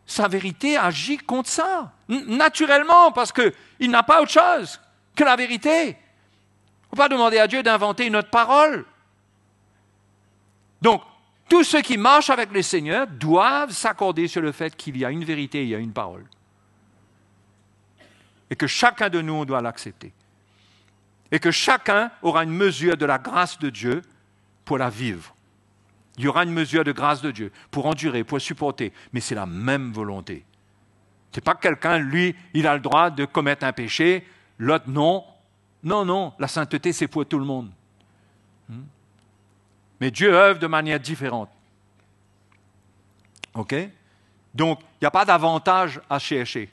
Sa vérité agit contre ça, naturellement, parce qu'il n'a pas autre chose que la vérité. Il ne faut pas demander à Dieu d'inventer une autre parole. Donc, tous ceux qui marchent avec le Seigneur doivent s'accorder sur le fait qu'il y a une vérité, il y a une parole. Et que chacun de nous, on doit l'accepter. Et que chacun aura une mesure de la grâce de Dieu pour la vivre. Il y aura une mesure de grâce de Dieu pour endurer, pour supporter. Mais c'est la même volonté. Ce n'est pas que quelqu'un, lui, il a le droit de commettre un péché, l'autre non. Non, la sainteté, c'est pour tout le monde. Mais Dieu œuvre de manière différente. OK? Donc, il n'y a pas d'avantage à chercher.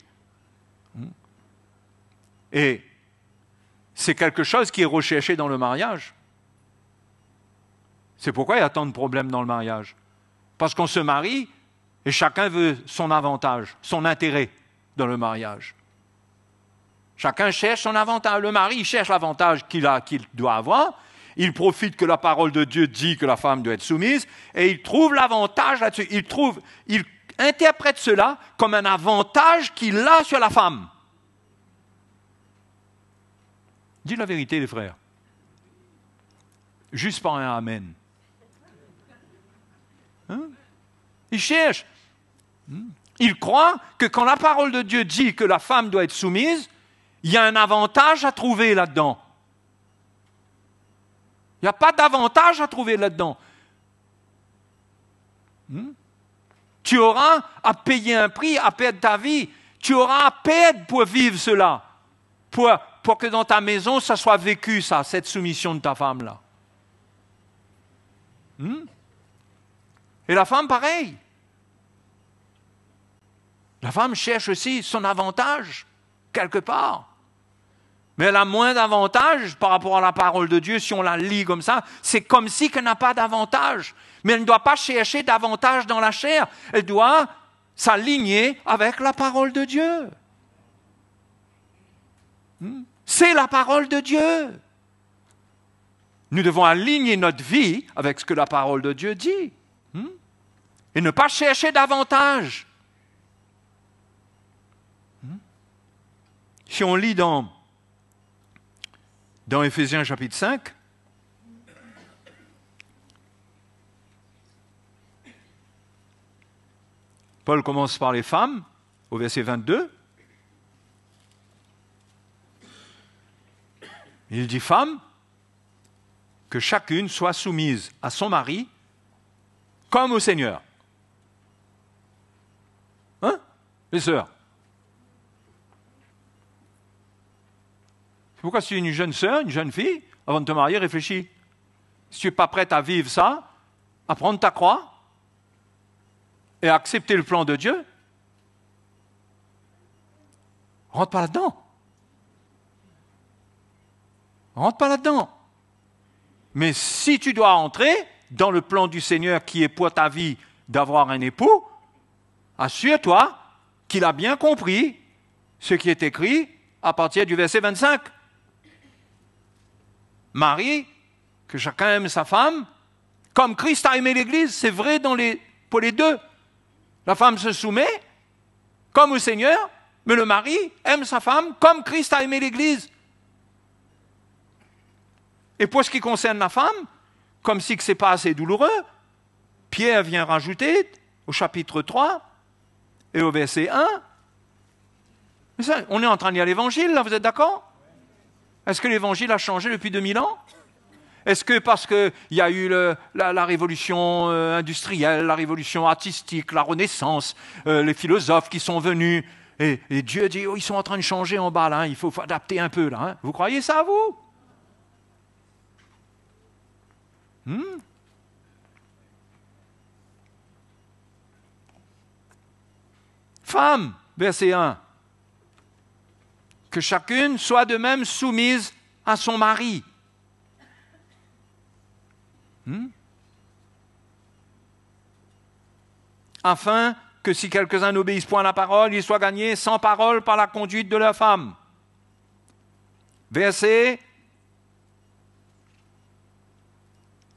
Et c'est quelque chose qui est recherché dans le mariage. C'est pourquoi il y a tant de problèmes dans le mariage. Parce qu'on se marie et chacun veut son avantage, son intérêt dans le mariage. Chacun cherche son avantage. Le mari, il cherche l'avantage qu'il doit avoir. Il profite que la parole de Dieu dit que la femme doit être soumise et il trouve l'avantage là-dessus. Il interprète cela comme un avantage qu'il a sur la femme. Dis la vérité, les frères. Juste par un amen. Hein? Ils cherchent. Ils croient que quand la parole de Dieu dit que la femme doit être soumise, il y a un avantage à trouver là-dedans. Il n'y a pas d'avantage à trouver là-dedans. Tu auras à payer un prix, à perdre ta vie. Tu auras à perdre pour vivre cela. Pour que dans ta maison, ça soit vécu, ça, cette soumission de ta femme-là. Et la femme, pareil. La femme cherche aussi son avantage, quelque part. Mais elle a moins d'avantage par rapport à la parole de Dieu. Si on la lit comme ça, c'est comme si qu'elle n'a pas d'avantage. Mais elle ne doit pas chercher d'avantage dans la chair. Elle doit s'aligner avec la parole de Dieu. C'est la parole de Dieu. Nous devons aligner notre vie avec ce que la parole de Dieu dit. Et ne pas chercher d'avantage. Si on lit dans Éphésiens chapitre 5, Paul commence par les femmes, au verset 22. Il dit, femmes, que chacune soit soumise à son mari comme au Seigneur. Hein, les sœurs? C'est pourquoi si tu es une jeune sœur, une jeune fille, avant de te marier, réfléchis. Si tu n'es pas prête à vivre ça, à prendre ta croix et à accepter le plan de Dieu, rentre pas là-dedans. Rentre pas là-dedans. Mais si tu dois entrer dans le plan du Seigneur qui est pour ta vie d'avoir un époux, assure-toi qu'il a bien compris ce qui est écrit à partir du verset 25. Marie, que chacun aime sa femme, comme Christ a aimé l'Église, c'est vrai pour les deux. La femme se soumet, comme au Seigneur, mais le mari aime sa femme, comme Christ a aimé l'Église. Et pour ce qui concerne la femme, comme si ce n'est pas assez douloureux, Pierre vient rajouter au chapitre 3 et au verset 1, mais ça, on est en train de lire l'Évangile, là, vous êtes d'accord? Est-ce que l'Évangile a changé depuis 2000 ans? Est-ce que parce qu'il y a eu la révolution industrielle, la révolution artistique, la Renaissance, les philosophes qui sont venus, et Dieu dit, oh, ils sont en train de changer en bas, là, il faut adapter un peu, là. Hein? Vous croyez ça, vous? Femme, verset 1. Que chacune soit de même soumise à son mari. Afin que si quelques-uns n'obéissent point à la parole, ils soient gagnés sans parole par la conduite de leur femme.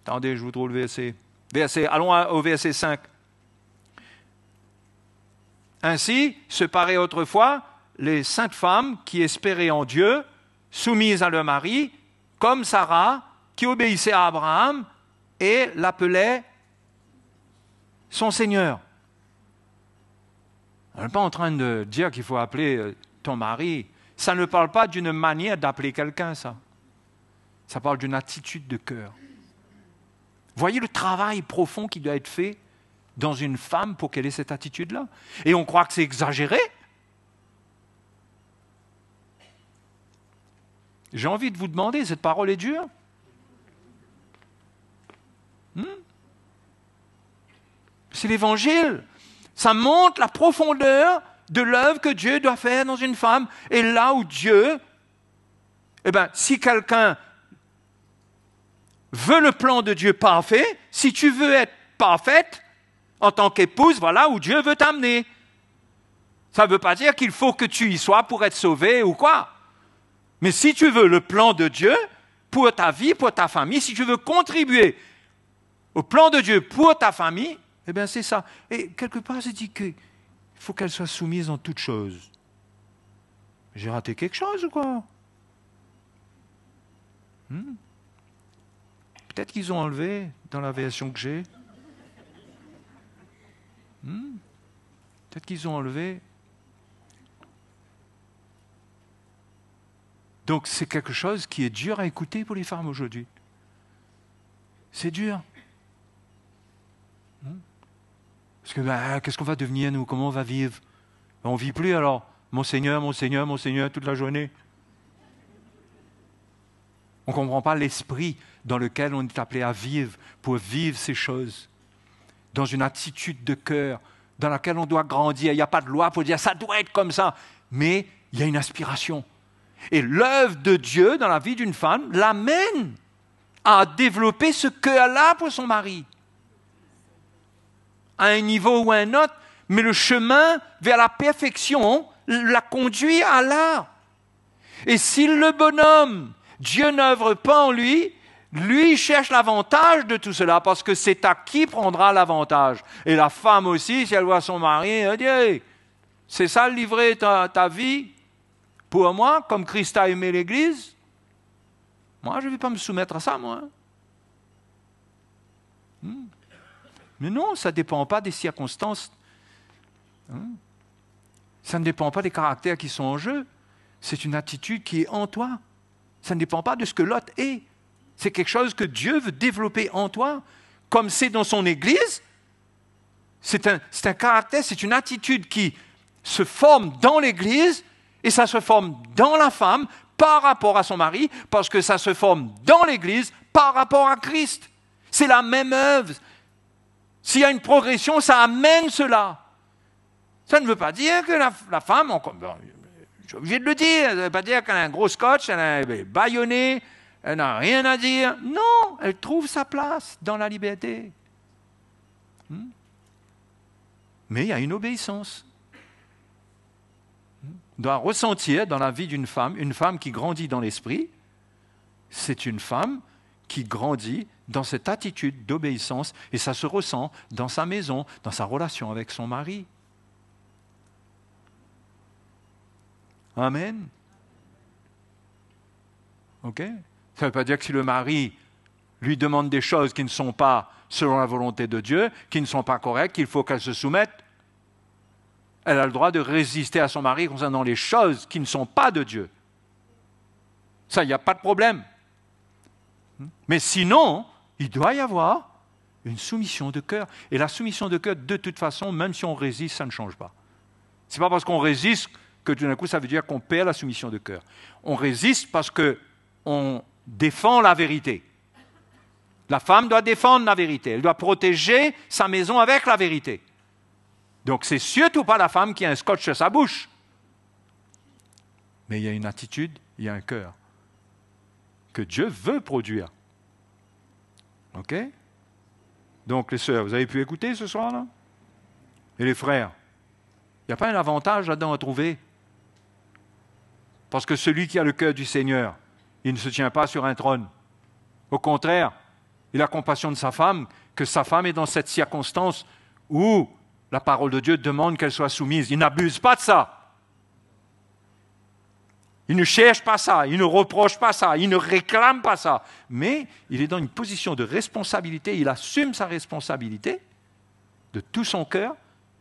Attendez, je vous trouve le verset. Allons au verset 5. Ainsi se paraît autrefois les saintes femmes qui espéraient en Dieu, soumises à leur mari, comme Sarah, qui obéissait à Abraham et l'appelait son Seigneur. On n'est pas en train de dire qu'il faut appeler ton mari. Ça ne parle pas d'une manière d'appeler quelqu'un, ça. Ça parle d'une attitude de cœur. Voyez le travail profond qui doit être fait dans une femme pour qu'elle ait cette attitude-là. Et on croit que c'est exagéré. J'ai envie de vous demander, cette parole est dure? C'est l'Évangile. Ça montre la profondeur de l'œuvre que Dieu doit faire dans une femme. Et là où Dieu, si quelqu'un veut le plan de Dieu parfait, si tu veux être parfaite, en tant qu'épouse, voilà où Dieu veut t'amener. Ça ne veut pas dire qu'il faut que tu y sois pour être sauvé ou quoi. Mais si tu veux le plan de Dieu pour ta vie, pour ta famille, si tu veux contribuer au plan de Dieu pour ta famille, c'est ça. Et quelque part, c'est dit qu'il faut qu'elle soit soumise en toutes choses. J'ai raté quelque chose ou quoi? Peut-être qu'ils ont enlevé dans la version que j'ai. Peut-être qu'ils ont enlevé. Donc c'est quelque chose qui est dur à écouter pour les femmes aujourd'hui. C'est dur. Parce que qu'est-ce qu'on va devenir, nous? Comment on va vivre? On ne vit plus alors. Mon Seigneur, mon Seigneur, mon Seigneur, toute la journée. On ne comprend pas l'esprit dans lequel on est appelé à vivre, pour vivre ces choses. Dans une attitude de cœur, dans laquelle on doit grandir. Il n'y a pas de loi pour dire ça doit être comme ça. Mais il y a une aspiration. Et l'œuvre de Dieu dans la vie d'une femme l'amène à développer ce cœur-là pour son mari. À un niveau ou à un autre, mais le chemin vers la perfection la conduit à là. Et si le bonhomme, Dieu n'œuvre pas en lui, lui cherche l'avantage de tout cela, parce que c'est à qui prendra l'avantage. Et la femme aussi, si elle voit son mari, elle dit hey, c'est ça livrer ta vie pour moi, comme Christ a aimé l'Église. Moi, je ne vais pas me soumettre à ça, moi. Mais non, ça ne dépend pas des circonstances. Ça ne dépend pas des caractères qui sont en jeu. C'est une attitude qui est en toi. Ça ne dépend pas de ce que l'autre est. C'est quelque chose que Dieu veut développer en toi. Comme c'est dans son Église, c'est un caractère, c'est une attitude qui se forme dans l'Église et ça se forme dans la femme par rapport à son mari, parce que ça se forme dans l'Église par rapport à Christ. C'est la même œuvre. S'il y a une progression, ça amène cela. Ça ne veut pas dire que la femme, je suis obligé de le dire, ça ne veut pas dire qu'elle a un gros scotch, elle est bâillonnée, elle n'a rien à dire. Non, elle trouve sa place dans la liberté. Mais il y a une obéissance. On doit ressentir dans la vie d'une femme, une femme qui grandit dans l'esprit, c'est une femme qui grandit dans cette attitude d'obéissance, et ça se ressent dans sa maison, dans sa relation avec son mari. Amen. OK? Ça ne veut pas dire que si le mari lui demande des choses qui ne sont pas selon la volonté de Dieu, qui ne sont pas correctes, qu'il faut qu'elle se soumette. Elle a le droit de résister à son mari concernant les choses qui ne sont pas de Dieu. Ça, il n'y a pas de problème. Mais sinon, il doit y avoir une soumission de cœur. Et la soumission de cœur, de toute façon, même si on résiste, ça ne change pas. Ce n'est pas parce qu'on résiste que tout d'un coup, ça veut dire qu'on perd la soumission de cœur. On résiste parce qu'on défend la vérité. La femme doit défendre la vérité. Elle doit protéger sa maison avec la vérité. Donc, c'est surtout pas la femme qui a un scotch sur sa bouche. Mais il y a une attitude, il y a un cœur que Dieu veut produire. OK? Donc, les sœurs, vous avez pu écouter ce soir-là? Et les frères? Il n'y a pas un avantage là-dedans à trouver? Parce que celui qui a le cœur du Seigneur, il ne se tient pas sur un trône. Au contraire, il a compassion de sa femme, que sa femme est dans cette circonstance où la parole de Dieu demande qu'elle soit soumise. Il n'abuse pas de ça. Il ne cherche pas ça, il ne reproche pas ça, il ne réclame pas ça. Mais il est dans une position de responsabilité, il assume sa responsabilité de tout son cœur,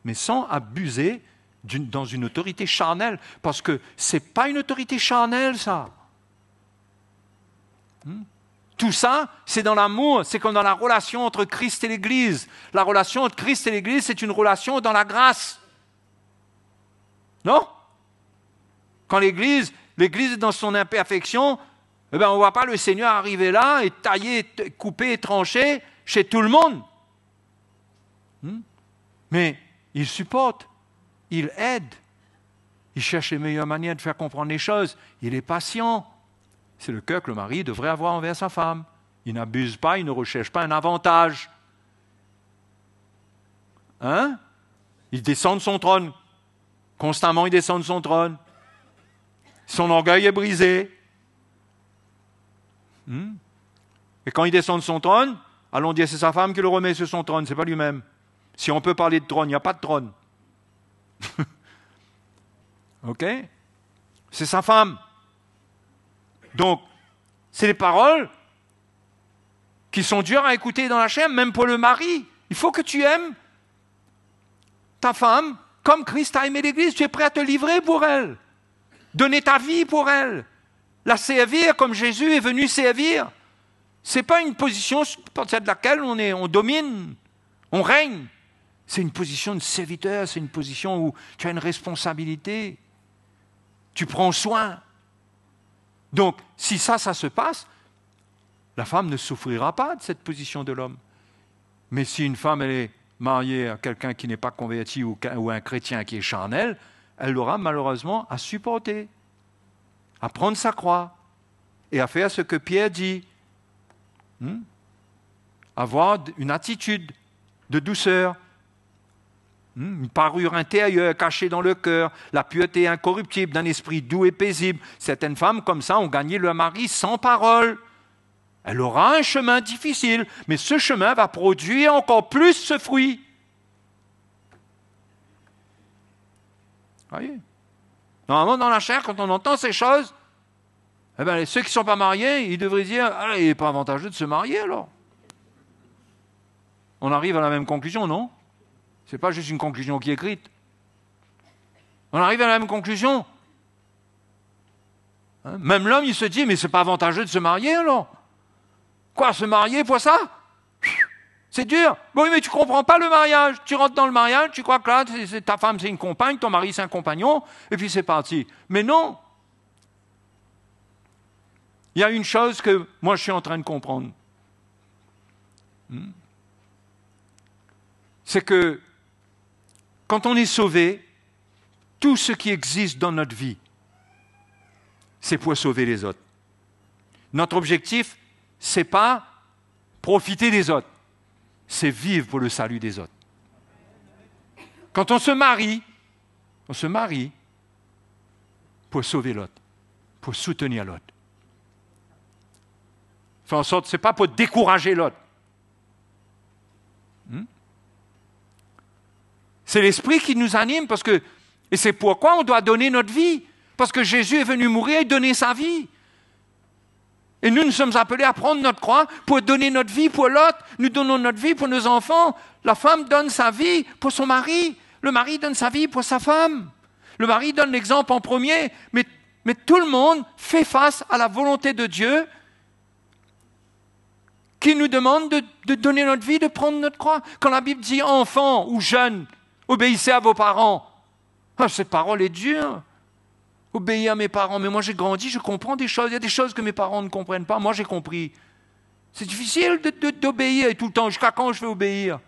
mais sans abuser dans une autorité charnelle. Parce que ce n'est pas une autorité charnelle, ça. Tout ça, c'est dans l'amour, c'est comme dans la relation entre Christ et l'Église. La relation entre Christ et l'Église, c'est une relation dans la grâce. Non? Quand l'Église est dans son imperfection, on ne voit pas le Seigneur arriver là et tailler, couper et trancher chez tout le monde. Mais il supporte, il aide, il cherche les meilleures manières de faire comprendre les choses, il est patient. C'est le cœur que le mari devrait avoir envers sa femme. Il n'abuse pas, il ne recherche pas un avantage. Il descend de son trône. Constamment, il descend de son trône. Son orgueil est brisé. Et quand il descend de son trône, allons dire c'est sa femme qui le remet sur son trône, ce n'est pas lui-même. Si on peut parler de trône, il n'y a pas de trône. OK? C'est sa femme. Donc, c'est les paroles qui sont durs à écouter dans la chair, même pour le mari. Il faut que tu aimes ta femme comme Christ a aimé l'Église. Tu es prêt à te livrer pour elle, donner ta vie pour elle, la servir comme Jésus est venu servir. Ce n'est pas une position à partir de laquelle on domine, on règne. C'est une position de serviteur, c'est une position où tu as une responsabilité. Tu prends soin. Donc, si ça se passe, la femme ne souffrira pas de cette position de l'homme. Mais si une femme elle est mariée à quelqu'un qui n'est pas converti ou un chrétien qui est charnel, elle aura malheureusement à supporter, à prendre sa croix et à faire ce que Pierre dit. Avoir une attitude de douceur, une parure intérieure cachée dans le cœur, la pureté incorruptible d'un esprit doux et paisible. Certaines femmes comme ça ont gagné leur mari sans parole. Elle aura un chemin difficile, mais ce chemin va produire encore plus ce fruit. Voyez? Normalement, dans la chair, quand on entend ces choses, eh bien, ceux qui ne sont pas mariés, ils devraient dire « Ah, il n'est pas avantageux de se marier alors ». On arrive à la même conclusion, non? Ce n'est pas juste une conclusion qui est écrite. On arrive à la même conclusion. Même l'homme, il se dit « Mais ce n'est pas avantageux de se marier alors ». Quoi, se marier pour ça? C'est dur. Bon, oui, mais tu ne comprends pas le mariage. Tu rentres dans le mariage, tu crois que là, ta femme, c'est une compagne, ton mari, c'est un compagnon, et puis c'est parti. Mais non. Il y a une chose que moi, je suis en train de comprendre. C'est que quand on est sauvé, tout ce qui existe dans notre vie, c'est pour sauver les autres. Notre objectif, ce n'est pas profiter des autres, c'est vivre pour le salut des autres. Quand on se marie pour sauver l'autre, pour soutenir l'autre. Faire en sorte, ce n'est pas pour décourager l'autre. C'est l'esprit qui nous anime et c'est pourquoi on doit donner notre vie. Parce que Jésus est venu mourir et donner sa vie. Et nous sommes appelés à prendre notre croix pour donner notre vie pour l'autre. Nous donnons notre vie pour nos enfants. La femme donne sa vie pour son mari. Le mari donne sa vie pour sa femme. Le mari donne l'exemple en premier. Mais tout le monde fait face à la volonté de Dieu qui nous demande de donner notre vie, de prendre notre croix. Quand la Bible dit « enfants ou jeunes, obéissez à vos parents », cette parole est dure. Obéir à mes parents, mais moi j'ai grandi, je comprends des choses. Il y a des choses que mes parents ne comprennent pas, moi j'ai compris. C'est difficile d'obéir et tout le temps, jusqu'à quand je vais obéir?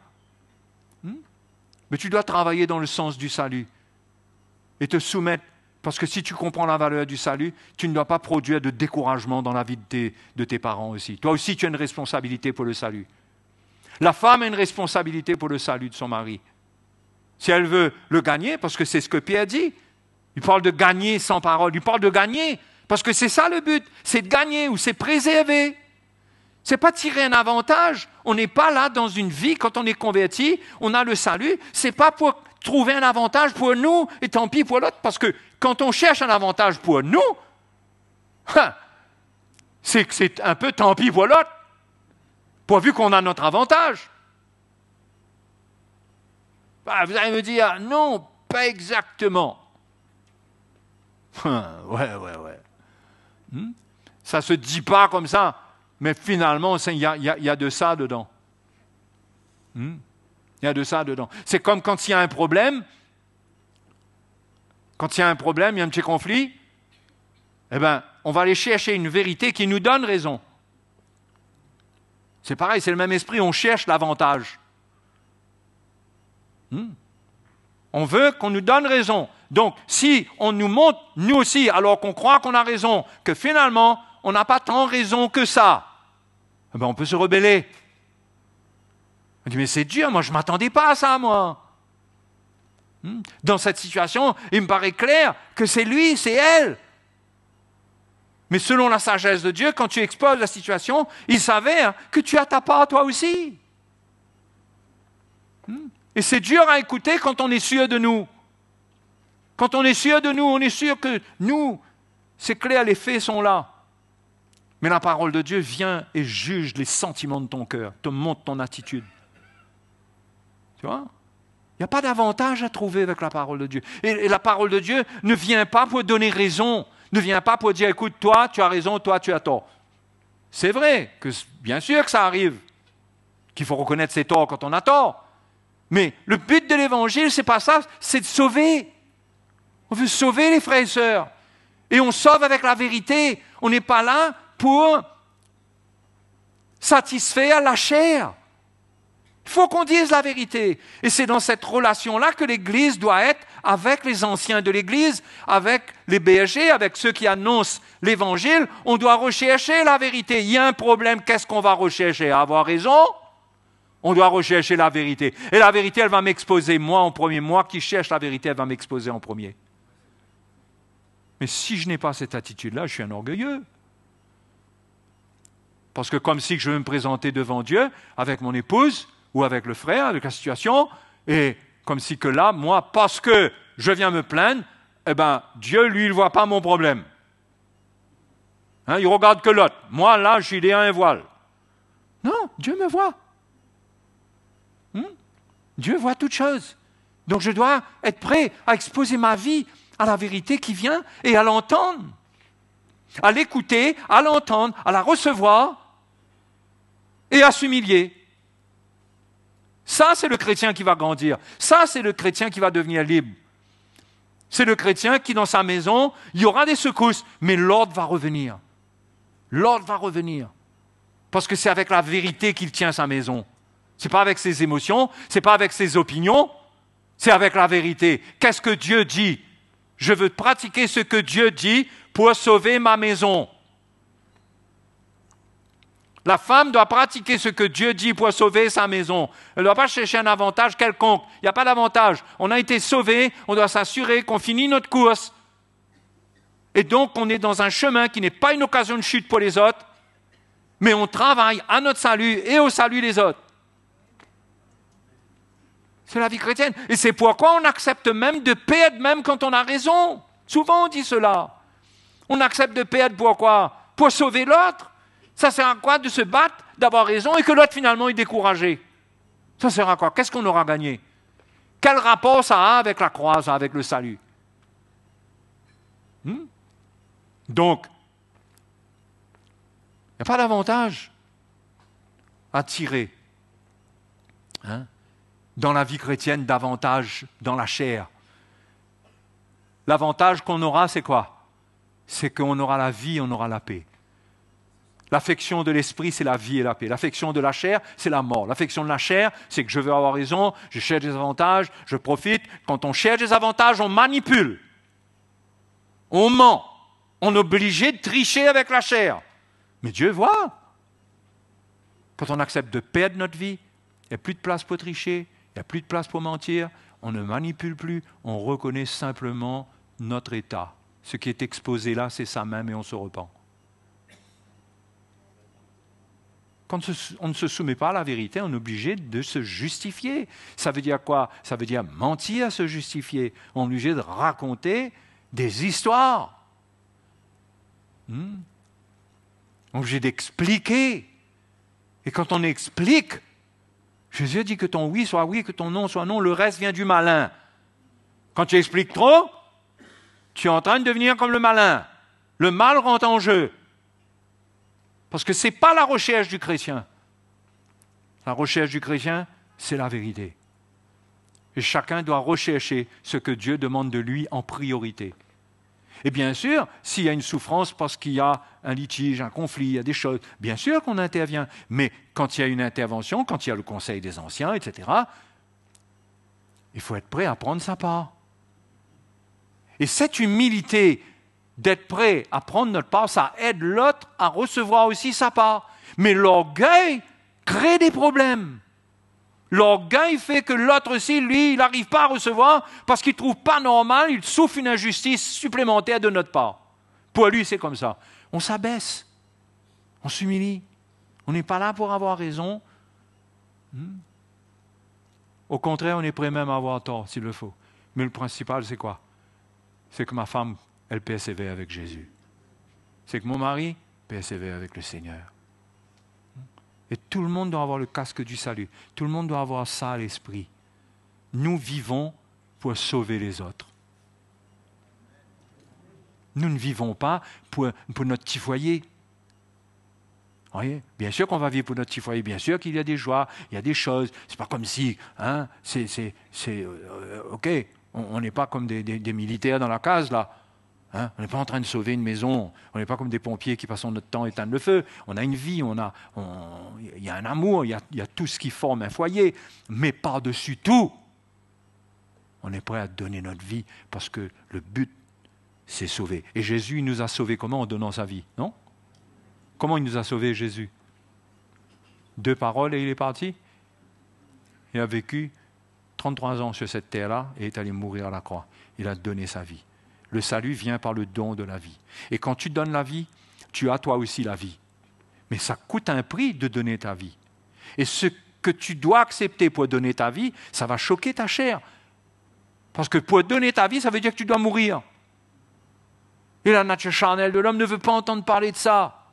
Mais tu dois travailler dans le sens du salut et te soumettre, parce que si tu comprends la valeur du salut, tu ne dois pas produire de découragement dans la vie de tes parents aussi. Toi aussi tu as une responsabilité pour le salut. La femme a une responsabilité pour le salut de son mari. Si elle veut le gagner, parce que c'est ce que Pierre dit, il parle de gagner sans parole. Il parle de gagner, parce que c'est ça le but. C'est de gagner ou c'est préserver. Ce n'est pas tirer un avantage. On n'est pas là dans une vie, quand on est converti, on a le salut. Ce n'est pas pour trouver un avantage pour nous et tant pis pour l'autre. Parce que quand on cherche un avantage pour nous, c'est que c'est un peu tant pis pour l'autre, pourvu qu'on a notre avantage. Vous allez me dire, non, pas exactement. Ouais. Ça ne se dit pas comme ça, mais finalement, il y a de ça dedans. Il y a de ça dedans. C'est comme quand il y a un problème, il y a un petit conflit, eh bien, on va aller chercher une vérité qui nous donne raison. C'est pareil, c'est le même esprit, on cherche l'avantage. On veut qu'on nous donne raison. Donc, si on nous montre, nous aussi, alors qu'on croit qu'on a raison, que finalement, on n'a pas tant raison que ça, eh bien, on peut se rebeller. On dit, mais c'est dur, moi, je ne m'attendais pas à ça, moi. Dans cette situation, il me paraît clair que c'est lui, c'est elle. Mais selon la sagesse de Dieu, quand tu exposes la situation, il s'avère que tu as ta part, toi aussi. Et c'est dur à écouter quand on est sûr de nous. Quand on est sûr de nous, on est sûr que nous, c'est clair, les faits sont là. Mais la parole de Dieu vient et juge les sentiments de ton cœur, te montre ton attitude. Tu vois? Il n'y a pas d'avantage à trouver avec la parole de Dieu. Et la parole de Dieu ne vient pas pour donner raison, ne vient pas pour dire, écoute, toi, tu as raison, toi, tu as tort. C'est vrai que, bien sûr que ça arrive, qu'il faut reconnaître ses torts quand on a tort. Mais le but de l'Évangile, c'est pas ça, c'est de sauver. On veut sauver les frères et sœurs. Et on sauve avec la vérité. On n'est pas là pour satisfaire la chair. Il faut qu'on dise la vérité. Et c'est dans cette relation-là que l'Église doit être avec les anciens de l'Église, avec les bergers, avec ceux qui annoncent l'Évangile. On doit rechercher la vérité. Il y a un problème, qu'est-ce qu'on va rechercher? Avoir raison? On doit rechercher la vérité. Et la vérité, elle va m'exposer moi en premier. Moi qui cherche la vérité, elle va m'exposer en premier. Mais si je n'ai pas cette attitude-là, je suis un orgueilleux. Parce que comme si je veux me présenter devant Dieu avec mon épouse ou avec le frère, avec la situation, et comme si que là, moi, parce que je viens me plaindre, eh bien, Dieu, lui, il ne voit pas mon problème. Hein, il ne regarde que l'autre. Moi, là, je suis derrière un voile. Non, Dieu me voit. Dieu voit toutes choses. Donc je dois être prêt à exposer ma vie à la vérité qui vient et à l'entendre. À l'écouter, à l'entendre, à la recevoir et à s'humilier. Ça, c'est le chrétien qui va grandir. Ça, c'est le chrétien qui va devenir libre. C'est le chrétien qui, dans sa maison, il y aura des secousses, mais l'ordre va revenir. L'ordre va revenir. Parce que c'est avec la vérité qu'il tient sa maison. Ce n'est pas avec ses émotions, ce n'est pas avec ses opinions, c'est avec la vérité. Qu'est-ce que Dieu dit? Je veux pratiquer ce que Dieu dit pour sauver ma maison. La femme doit pratiquer ce que Dieu dit pour sauver sa maison. Elle ne doit pas chercher un avantage quelconque. Il n'y a pas d'avantage. On a été sauvés, on doit s'assurer qu'on finit notre course. Et donc, on est dans un chemin qui n'est pas une occasion de chute pour les autres, mais on travaille à notre salut et au salut des autres. C'est la vie chrétienne. Et c'est pourquoi on accepte même de perdre même quand on a raison. Souvent, on dit cela. On accepte de perdre pourquoi? Pour sauver l'autre. Ça sert à quoi de se battre, d'avoir raison et que l'autre finalement est découragé? Ça sert à quoi? Qu'est-ce qu'on aura gagné? Quel rapport ça a avec la croix, avec le salut? Donc, il n'y a pas d'avantage à tirer dans la vie chrétienne davantage dans la chair. L'avantage qu'on aura, c'est quoi? C'est qu'on aura la vie, on aura la paix. L'affection de l'esprit, c'est la vie et la paix. L'affection de la chair, c'est la mort. L'affection de la chair, c'est que je veux avoir raison, je cherche des avantages, je profite. Quand on cherche des avantages, on manipule. On ment. On est obligé de tricher avec la chair. Mais Dieu voit. Quand on accepte de perdre notre vie, il n'y a plus de place pour tricher, il n'y a plus de place pour mentir, on ne manipule plus, on reconnaît simplement notre état. Ce qui est exposé là, c'est ça même et on se repent. Quand on ne se soumet pas à la vérité, on est obligé de se justifier. Ça veut dire quoi? Ça veut dire mentir, se justifier. On est obligé de raconter des histoires. On est obligé d'expliquer. Et quand on explique, Jésus dit que ton oui soit oui, que ton non soit non, le reste vient du malin. Quand tu expliques trop, tu es en train de devenir comme le malin. Le mal rentre en jeu. Parce que ce n'est pas la recherche du chrétien. La recherche du chrétien, c'est la vérité. Et chacun doit rechercher ce que Dieu demande de lui en priorité. Et bien sûr, s'il y a une souffrance parce qu'il y a un litige, un conflit, il y a des choses, bien sûr qu'on intervient. Mais quand il y a une intervention, quand il y a le conseil des anciens, etc., il faut être prêt à prendre sa part. Et cette humilité d'être prêt à prendre notre part, ça aide l'autre à recevoir aussi sa part. Mais l'orgueil crée des problèmes. L'orgueil fait que l'autre aussi, lui, il n'arrive pas à recevoir parce qu'il ne trouve pas normal, il souffre une injustice supplémentaire de notre part. Pour lui, c'est comme ça. On s'abaisse, on s'humilie. On n'est pas là pour avoir raison. Au contraire, on est prêt même à avoir tort, s'il le faut. Mais le principal, c'est quoi? C'est que ma femme, elle persévère avec Jésus. C'est que mon mari persévère avec le Seigneur. Et tout le monde doit avoir le casque du salut. Tout le monde doit avoir ça à l'esprit. Nous vivons pour sauver les autres. Nous ne vivons pas pour notre petit foyer. Voyez, bien sûr qu'on va vivre pour notre petit foyer, bien sûr qu'il y a des joies, il y a des choses. C'est pas comme si, ok, on n'est pas comme des militaires dans la case là. Hein? On n'est pas en train de sauver une maison, on n'est pas comme des pompiers qui passent notre temps à éteindre le feu. On a une vie, il y a un amour, il y a tout ce qui forme un foyer. Mais par-dessus tout, on est prêt à donner notre vie parce que le but, c'est sauver. Et Jésus nous a sauvés comment? En donnant sa vie, non? Comment il nous a sauvés, Jésus? 2 paroles et il est parti. Il a vécu 33 ans sur cette terre-là et est allé mourir à la croix. Il a donné sa vie. Le salut vient par le don de la vie. Et quand tu donnes la vie, tu as toi aussi la vie. Mais ça coûte un prix de donner ta vie. Et ce que tu dois accepter pour donner ta vie, ça va choquer ta chair. Parce que pour donner ta vie, ça veut dire que tu dois mourir. Et la nature charnelle de l'homme ne veut pas entendre parler de ça.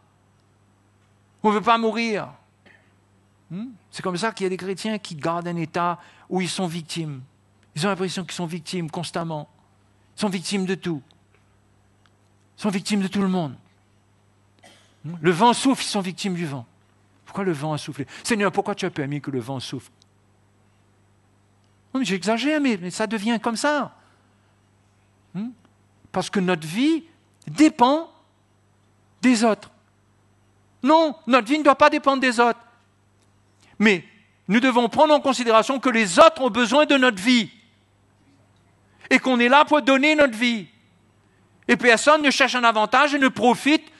On ne veut pas mourir. C'est comme ça qu'il y a des chrétiens qui gardent un état où ils sont victimes. Ils ont l'impression qu'ils sont victimes constamment. Ils sont victimes de tout. Ils sont victimes de tout le monde. Le vent souffle, ils sont victimes du vent. Pourquoi le vent a soufflé? Seigneur, pourquoi tu as permis que le vent souffle? Non, mais j'exagère, mais ça devient comme ça. Parce que notre vie dépend des autres. Non, notre vie ne doit pas dépendre des autres. Mais nous devons prendre en considération que les autres ont besoin de notre vie. Et qu'on est là pour donner notre vie. Et personne ne cherche un avantage et ne profite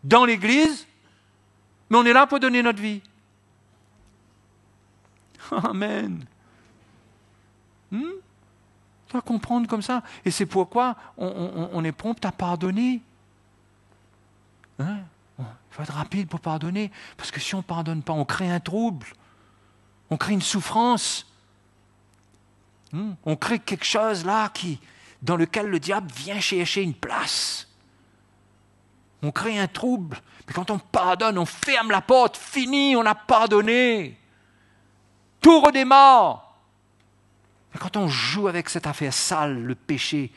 dans l'Église, mais on est là pour donner notre vie. Amen. Tu dois comprendre comme ça. Et c'est pourquoi on est prompt à pardonner. Il faut être rapide pour pardonner. Parce que si on ne pardonne pas, on crée un trouble. On crée une souffrance. On crée quelque chose là dans lequel le diable vient chercher une place. On crée un trouble. Mais quand on pardonne, on ferme la porte. Fini, on a pardonné. Tout redémarre. Mais quand on joue avec cette affaire sale, le péché,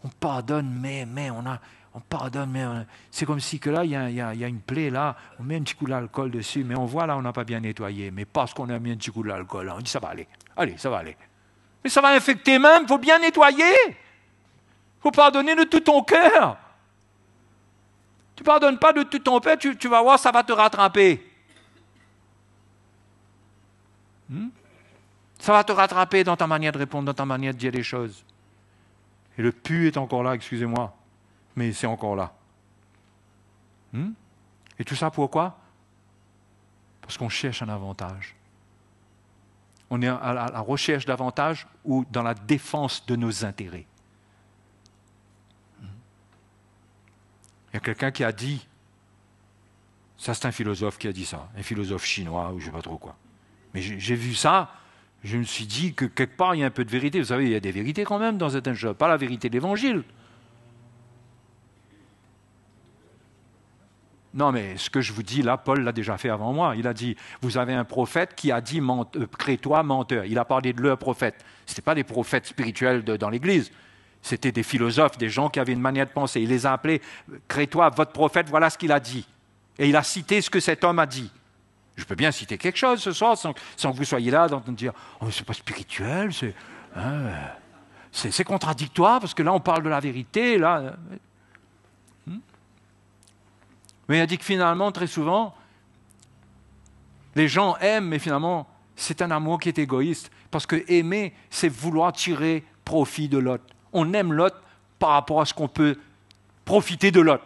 on pardonne, mais on pardonne, mais c'est comme si que là, il y a une plaie là, on met un petit coup d'alcool dessus, mais on voit là, on n'a pas bien nettoyé. Mais parce qu'on a mis un petit coup d'alcool, on dit ça va aller. Allez, ça va aller. Mais ça va infecter même, il faut bien nettoyer. Il faut pardonner de tout ton cœur. Tu ne pardonnes pas de tout ton cœur, tu vas voir, ça va te rattraper. Ça va te rattraper dans ta manière de répondre, dans ta manière de dire les choses. Et le pu est encore là, excusez-moi, mais c'est encore là. Et tout ça pourquoi? Parce qu'on cherche un avantage. On est à la recherche d'avantages ou dans la défense de nos intérêts. Il y a quelqu'un qui a dit, ça c'est un philosophe qui a dit ça, un philosophe chinois ou je ne sais pas trop quoi. Mais j'ai vu ça, je me suis dit que quelque part il y a un peu de vérité. Vous savez, il y a des vérités quand même dans certaines choses, pas la vérité de l'Évangile. Non, mais ce que je vous dis là, Paul l'a déjà fait avant moi. Il a dit, vous avez un prophète qui a dit crétois, menteur. Il a parlé de leur prophète. Ce n'étaient pas des prophètes spirituels dans l'Église. C'était des philosophes, des gens qui avaient une manière de penser. Il les a appelés, crétois, votre prophète, voilà ce qu'il a dit. Et il a cité ce que cet homme a dit. Je peux bien citer quelque chose ce soir, sans que vous soyez là, de dire, oh, c'est pas spirituel, c'est contradictoire, parce que là, on parle de la vérité, là. Mais il a dit que finalement, très souvent, les gens aiment, mais finalement, c'est un amour qui est égoïste. Parce que aimer, c'est vouloir tirer profit de l'autre. On aime l'autre par rapport à ce qu'on peut profiter de l'autre.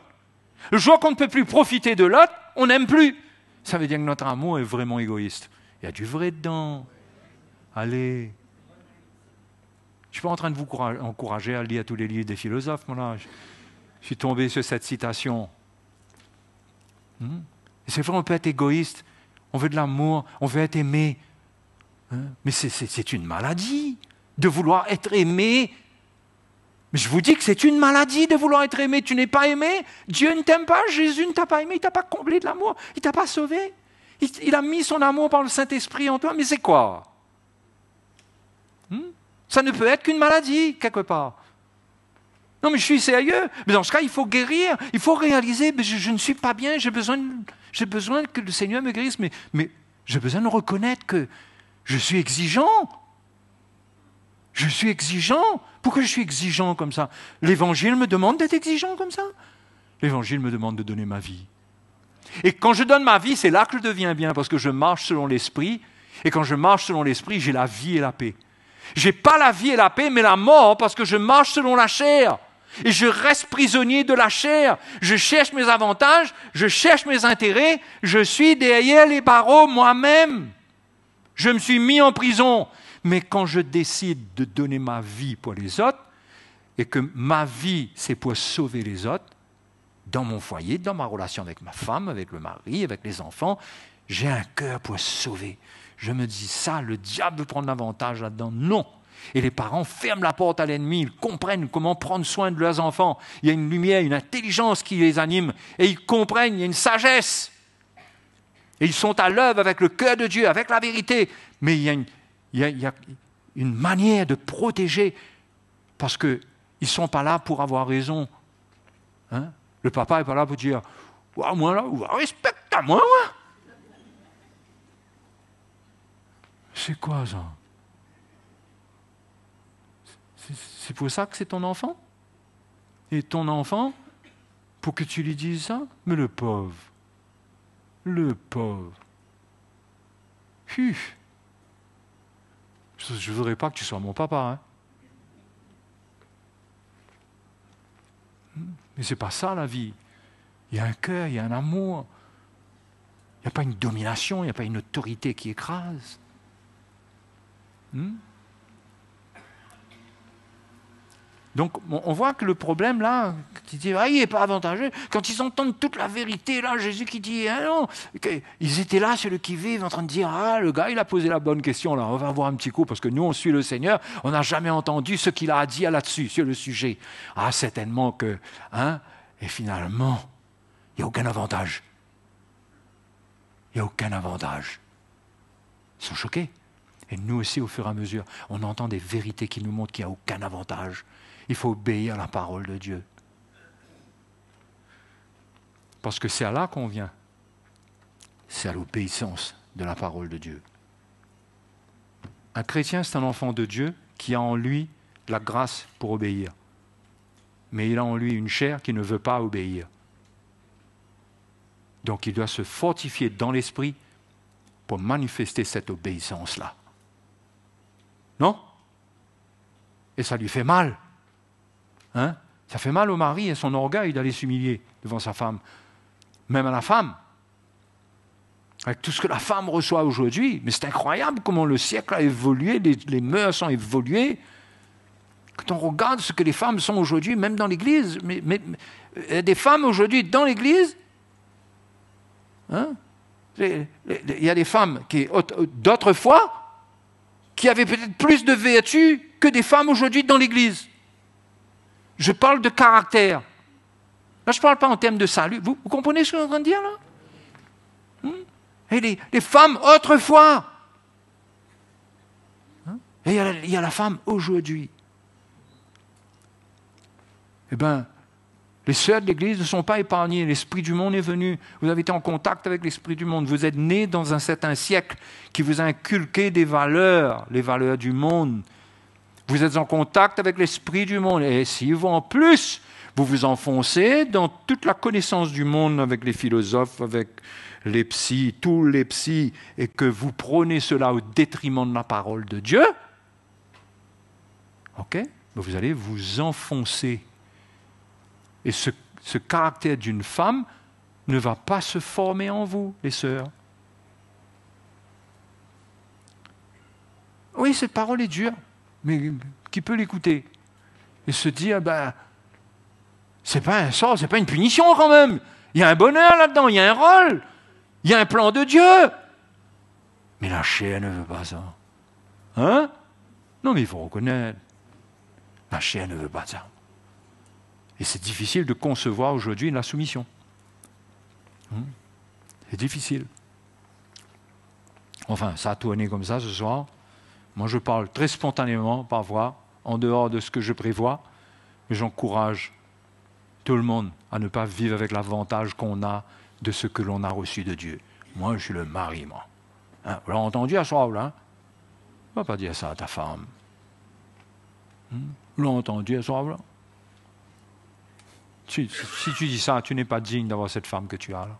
Le jour qu'on ne peut plus profiter de l'autre, on n'aime plus. Ça veut dire que notre amour est vraiment égoïste. Il y a du vrai dedans. Allez. Je ne suis pas en train de vous encourager à lire tous les livres des philosophes, moi là. Je suis tombé sur cette citation. C'est vrai, on peut être égoïste, on veut de l'amour, on veut être aimé. Mais c'est une maladie de vouloir être aimé Mais je vous dis que c'est une maladie de vouloir être aimé. Tu n'es pas aimé, Dieu ne t'aime pas, Jésus ne t'a pas aimé, il ne t'a pas comblé de l'amour, il ne t'a pas sauvé. Il a mis son amour par le Saint-Esprit en toi, mais c'est quoi? Ça ne peut être qu'une maladie, quelque part. Non, mais je suis sérieux. Mais dans ce cas, il faut guérir, il faut réaliser, mais je ne suis pas bien, j'ai besoin que le Seigneur me guérisse, mais j'ai besoin de reconnaître que je suis exigeant. Je suis exigeant. Pourquoi je suis exigeant comme ça? L'Évangile me demande d'être exigeant comme ça. L'Évangile me demande de donner ma vie. Et quand je donne ma vie, c'est là que je deviens bien, parce que je marche selon l'Esprit. Et quand je marche selon l'Esprit, j'ai la vie et la paix. Je n'ai pas la vie et la paix, mais la mort, parce que je marche selon la chair. Et je reste prisonnier de la chair. Je cherche mes avantages, je cherche mes intérêts, je suis derrière les barreaux moi-même. Je me suis mis en prison. Mais quand je décide de donner ma vie pour les autres, et que ma vie, c'est pour sauver les autres, dans mon foyer, dans ma relation avec ma femme, avec le mari, avec les enfants, j'ai un cœur pour sauver. Je me dis ça, le diable veut prendre l'avantage là-dedans. Non. Et les parents ferment la porte à l'ennemi, ils comprennent comment prendre soin de leurs enfants. Il y a une lumière, une intelligence qui les anime, et ils comprennent, il y a une sagesse. Et ils sont à l'œuvre avec le cœur de Dieu, avec la vérité. Mais il y a une manière de protéger, parce qu'ils ne sont pas là pour avoir raison. Hein? Le papa n'est pas là pour dire « moi là, respecte-moi, moi !» C'est quoi ça? C'est pour ça que c'est ton enfant? Et ton enfant, pour que tu lui dises ça? Mais le pauvre. Je ne voudrais pas que tu sois mon papa. Hein? Mais ce n'est pas ça la vie. Il y a un cœur, il y a un amour. Il n'y a pas une domination, il n'y a pas une autorité qui écrase. Donc, on voit que le problème, là, tu dis, il n'est pas avantageux. Quand ils entendent toute la vérité, là, Jésus qui dit, non, ils étaient là sur le qui-vive en train de dire, le gars, il a posé la bonne question, là, on va voir un petit coup, parce que nous, on suit le Seigneur, on n'a jamais entendu ce qu'il a dit là-dessus, sur le sujet. Certainement que, et finalement, il n'y a aucun avantage. Il n'y a aucun avantage. Ils sont choqués. Et nous aussi, au fur et à mesure, on entend des vérités qui nous montrent qu'il n'y a aucun avantage. Il faut obéir à la parole de Dieu. Parce que c'est à là qu'on vient. C'est à l'obéissance de la parole de Dieu. Un chrétien, c'est un enfant de Dieu qui a en lui la grâce pour obéir. Mais il a en lui une chair qui ne veut pas obéir. Donc il doit se fortifier dans l'esprit pour manifester cette obéissance-là. Non? Et ça lui fait mal. Ça fait mal au mari et son orgueil d'aller s'humilier devant sa femme. Même à la femme. Avec tout ce que la femme reçoit aujourd'hui. Mais c'est incroyable comment le siècle a évolué, les mœurs ont évolué. Quand on regarde ce que les femmes sont aujourd'hui, même dans l'Église, mais des femmes aujourd'hui dans l'Église, il y a des femmes d'autrefois qui avaient peut-être plus de vertu que des femmes aujourd'hui dans l'Église. Je parle de caractère. Là, je ne parle pas en termes de salut. Vous comprenez ce que je suis en train de dire, là? Et les femmes autrefois. Et il y a la femme aujourd'hui. Eh bien, les sœurs de l'Église ne sont pas épargnées. L'Esprit du monde est venu. Vous avez été en contact avec l'Esprit du monde. Vous êtes nés dans un certain siècle qui vous a inculqué des valeurs, les valeurs du monde. Vous êtes en contact avec l'Esprit du monde. Et si vous, en plus, vous vous enfoncez dans toute la connaissance du monde avec les philosophes, avec les psys, tous les psys, et que vous prônez cela au détriment de la parole de Dieu, vous allez vous enfoncer. Et ce caractère d'une femme ne va pas se former en vous, les sœurs. Oui, cette parole est dure, mais qui peut l'écouter? Et se dire, c'est pas un sort, c'est pas une punition quand même. Il y a un bonheur là-dedans, il y a un rôle, il y a un plan de Dieu. Mais la chair ne veut pas ça. Non, mais il faut reconnaître. La chair ne veut pas ça. Et c'est difficile de concevoir aujourd'hui la soumission. C'est difficile. Enfin, ça a tourné comme ça ce soir. Moi, je parle très spontanément, par voix, en dehors de ce que je prévois. Mais j'encourage tout le monde à ne pas vivre avec l'avantage qu'on a de ce que l'on a reçu de Dieu. Moi, je suis le mari, moi. Hein, vous l'avez entendu à soir, là? Tu ne vas pas dire ça à ta femme. Vous l'avez entendu à soir, là? Si tu dis ça, tu n'es pas digne d'avoir cette femme que tu as, là.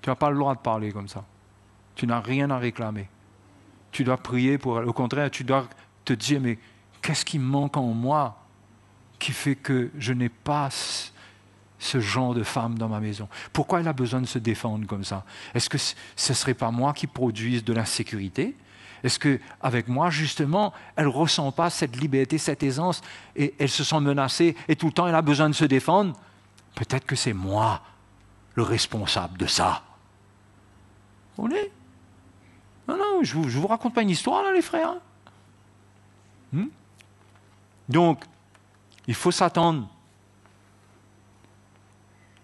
Tu n'as pas le droit de parler comme ça. Tu n'as rien à réclamer. Tu dois prier pour elle. Au contraire, tu dois te dire, mais qu'est-ce qui manque en moi qui fait que je n'ai pas ce genre de femme dans ma maison? Pourquoi elle a besoin de se défendre comme ça? Est-ce que ce ne serait pas moi qui produise de l'insécurité? Est-ce qu'avec moi, justement, elle ne ressent pas cette liberté, cette aisance, et elle se sent menacée, et tout le temps elle a besoin de se défendre? Peut-être que c'est moi le responsable de ça. Vous voyez? Non, je vous raconte pas une histoire, là, les frères. Donc, il faut s'attendre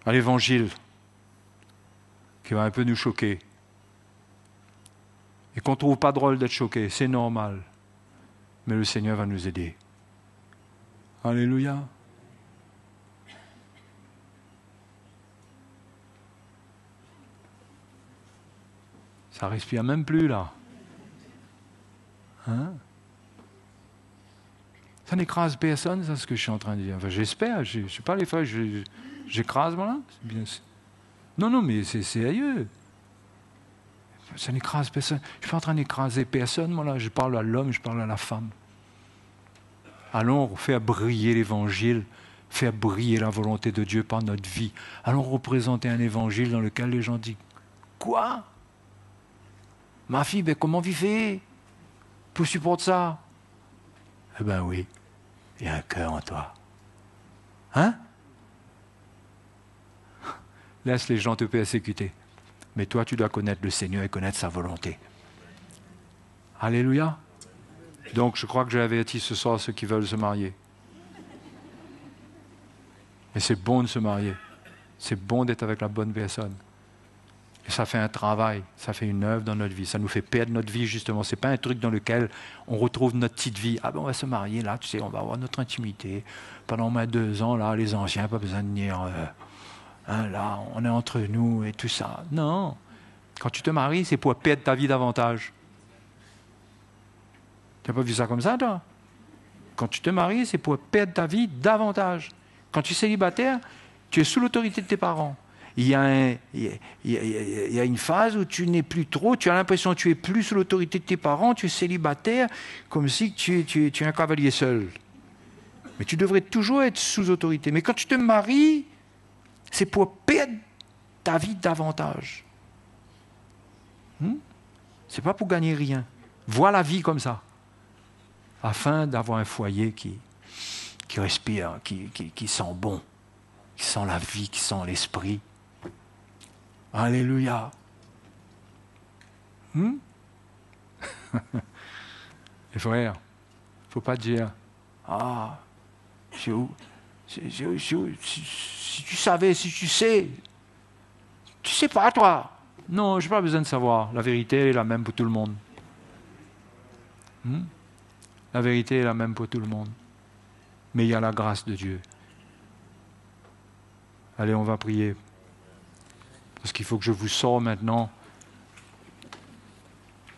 à l'évangile qui va un peu nous choquer. Et qu'on ne trouve pas drôle d'être choqué, c'est normal. Mais le Seigneur va nous aider. Alléluia. Ça ne respire même plus, là. Hein? Ça n'écrase personne, ça, ce que je suis en train de dire. Enfin, j'espère. Je ne sais pas les frères, j'écrase, voilà. C'est bien. Non, mais c'est sérieux. Ça n'écrase personne. Je ne suis pas en train d'écraser personne, moi, là. Je parle à l'homme, je parle à la femme. Allons faire briller l'Évangile, faire briller la volonté de Dieu par notre vie. Allons représenter un Évangile dans lequel les gens disent « Quoi ? Ma fille, ben comment tu fais pour supporter ça? » Eh bien oui, il y a un cœur en toi. Hein? Laisse les gens te persécuter. Mais toi, tu dois connaître le Seigneur et connaître sa volonté. Alléluia. Donc, je crois que j'ai averti ce soir ceux qui veulent se marier. Et c'est bon de se marier. C'est bon d'être avec la bonne personne. Et ça fait un travail, ça fait une œuvre dans notre vie. Ça nous fait perdre notre vie, justement. Ce n'est pas un truc dans lequel on retrouve notre petite vie. Ah ben, on va se marier, là, tu sais, on va avoir notre intimité. Pendant au moins 2 ans, là, les anciens, pas besoin de venir... là, on est entre nous et tout ça. Non. Quand tu te maries, c'est pour perdre ta vie davantage. Tu n'as pas vu ça comme ça, toi? Quand tu te maries, c'est pour perdre ta vie davantage. Quand tu es célibataire, tu es sous l'autorité de tes parents. Il y a une phase où tu n'es plus trop, tu as l'impression que tu es plus sous l'autorité de tes parents, tu es célibataire, comme si tu es un cavalier seul. Mais tu devrais toujours être sous autorité. Mais quand tu te maries, c'est pour perdre ta vie davantage. C'est pas pour gagner rien. Vois la vie comme ça, afin d'avoir un foyer qui respire, qui sent bon, qui sent la vie, qui sent l'esprit. Alléluia. Les frères, il ne faut pas dire « Ah, si tu savais, si tu sais, tu sais pas toi. » Non, je n'ai pas besoin de savoir. La vérité elle est la même pour tout le monde. La vérité est la même pour tout le monde. Mais il y a la grâce de Dieu. Allez, on va prier. Parce qu'il faut que je vous sorte maintenant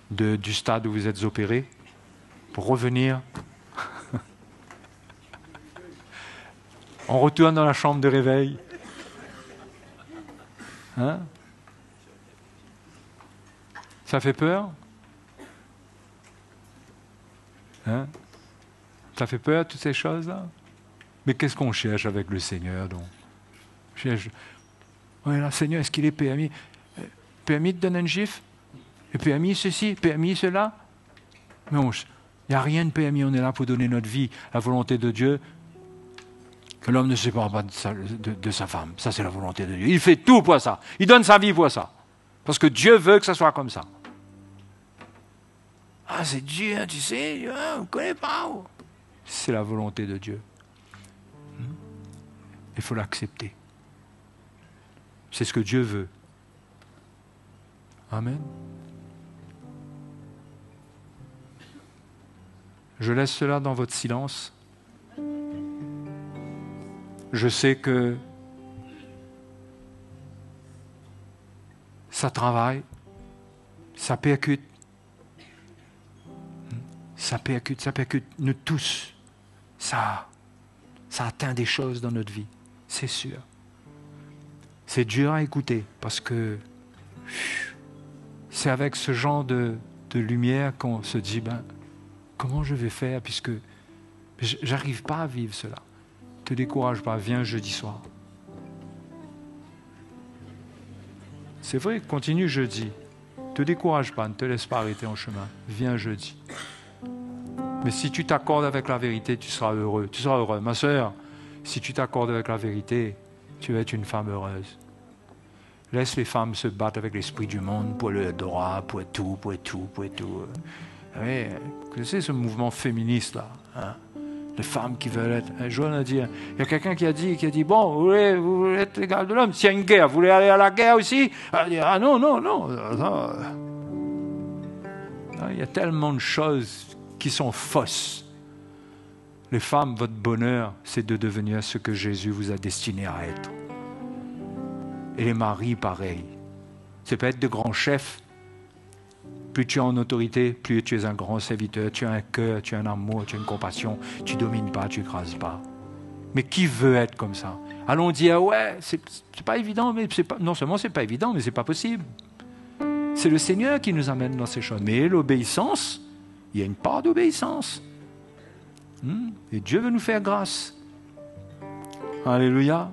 du stade où vous êtes opérés pour revenir. On retourne dans la chambre de réveil. Hein? Ça fait peur? Hein? Ça fait peur, toutes ces choses-là? Mais qu'est-ce qu'on cherche avec le Seigneur, donc? Voilà, Seigneur, est-ce qu'il est permis? Permis de donner une gifle? Et permis ceci? Permis cela? Non, il n'y a rien de permis. On est là pour donner notre vie. La volonté de Dieu, que l'homme ne sépare pas de sa femme. Ça, c'est la volonté de Dieu. Il fait tout pour ça. Il donne sa vie pour ça. Parce que Dieu veut que ça soit comme ça. Ah, c'est Dieu, tu sais, on ne connaît pas. c'est la volonté de Dieu. Il faut l'accepter. C'est ce que Dieu veut. Amen. Je laisse cela dans votre silence. Je sais que ça travaille, ça percute. Ça percute nous tous. Ça atteint des choses dans notre vie, c'est sûr. C'est dur à écouter parce que c'est avec ce genre de lumière qu'on se dit, comment je vais faire puisque j'arrive pas à vivre cela. Ne te décourage pas, viens jeudi soir. C'est vrai, continue jeudi. Ne te décourage pas, ne te laisse pas arrêter en chemin. Viens jeudi. Mais si tu t'accordes avec la vérité, tu seras heureux. Tu seras heureux. Ma sœur, si tu t'accordes avec la vérité, tu vas être une femme heureuse. Laisse les femmes se battre avec l'esprit du monde pour le droit, pour tout. Oui, vous savez ce mouvement féministe là, hein? Les femmes qui veulent être... Joël a dit, il y a quelqu'un qui a dit, bon, vous voulez être l'égal de l'homme. S'il y a une guerre, vous voulez aller à la guerre aussi? Ah non. Il y a tellement de choses qui sont fausses. Les femmes, votre bonheur, c'est de devenir ce que Jésus vous a destiné à être. Et les maris, pareil. C'est pas être de grands chefs. Plus tu es en autorité, plus tu es un grand serviteur. Tu as un cœur, tu as un amour, tu as une compassion. Tu ne domines pas, tu n'écrases pas. Mais qui veut être comme ça? Allons dire, ouais, c'est pas évident, mais c'est pas, non seulement c'est pas évident, mais c'est pas possible. C'est le Seigneur qui nous amène dans ces choses. Mais l'obéissance, il y a une part d'obéissance. Et Dieu veut nous faire grâce. Alléluia.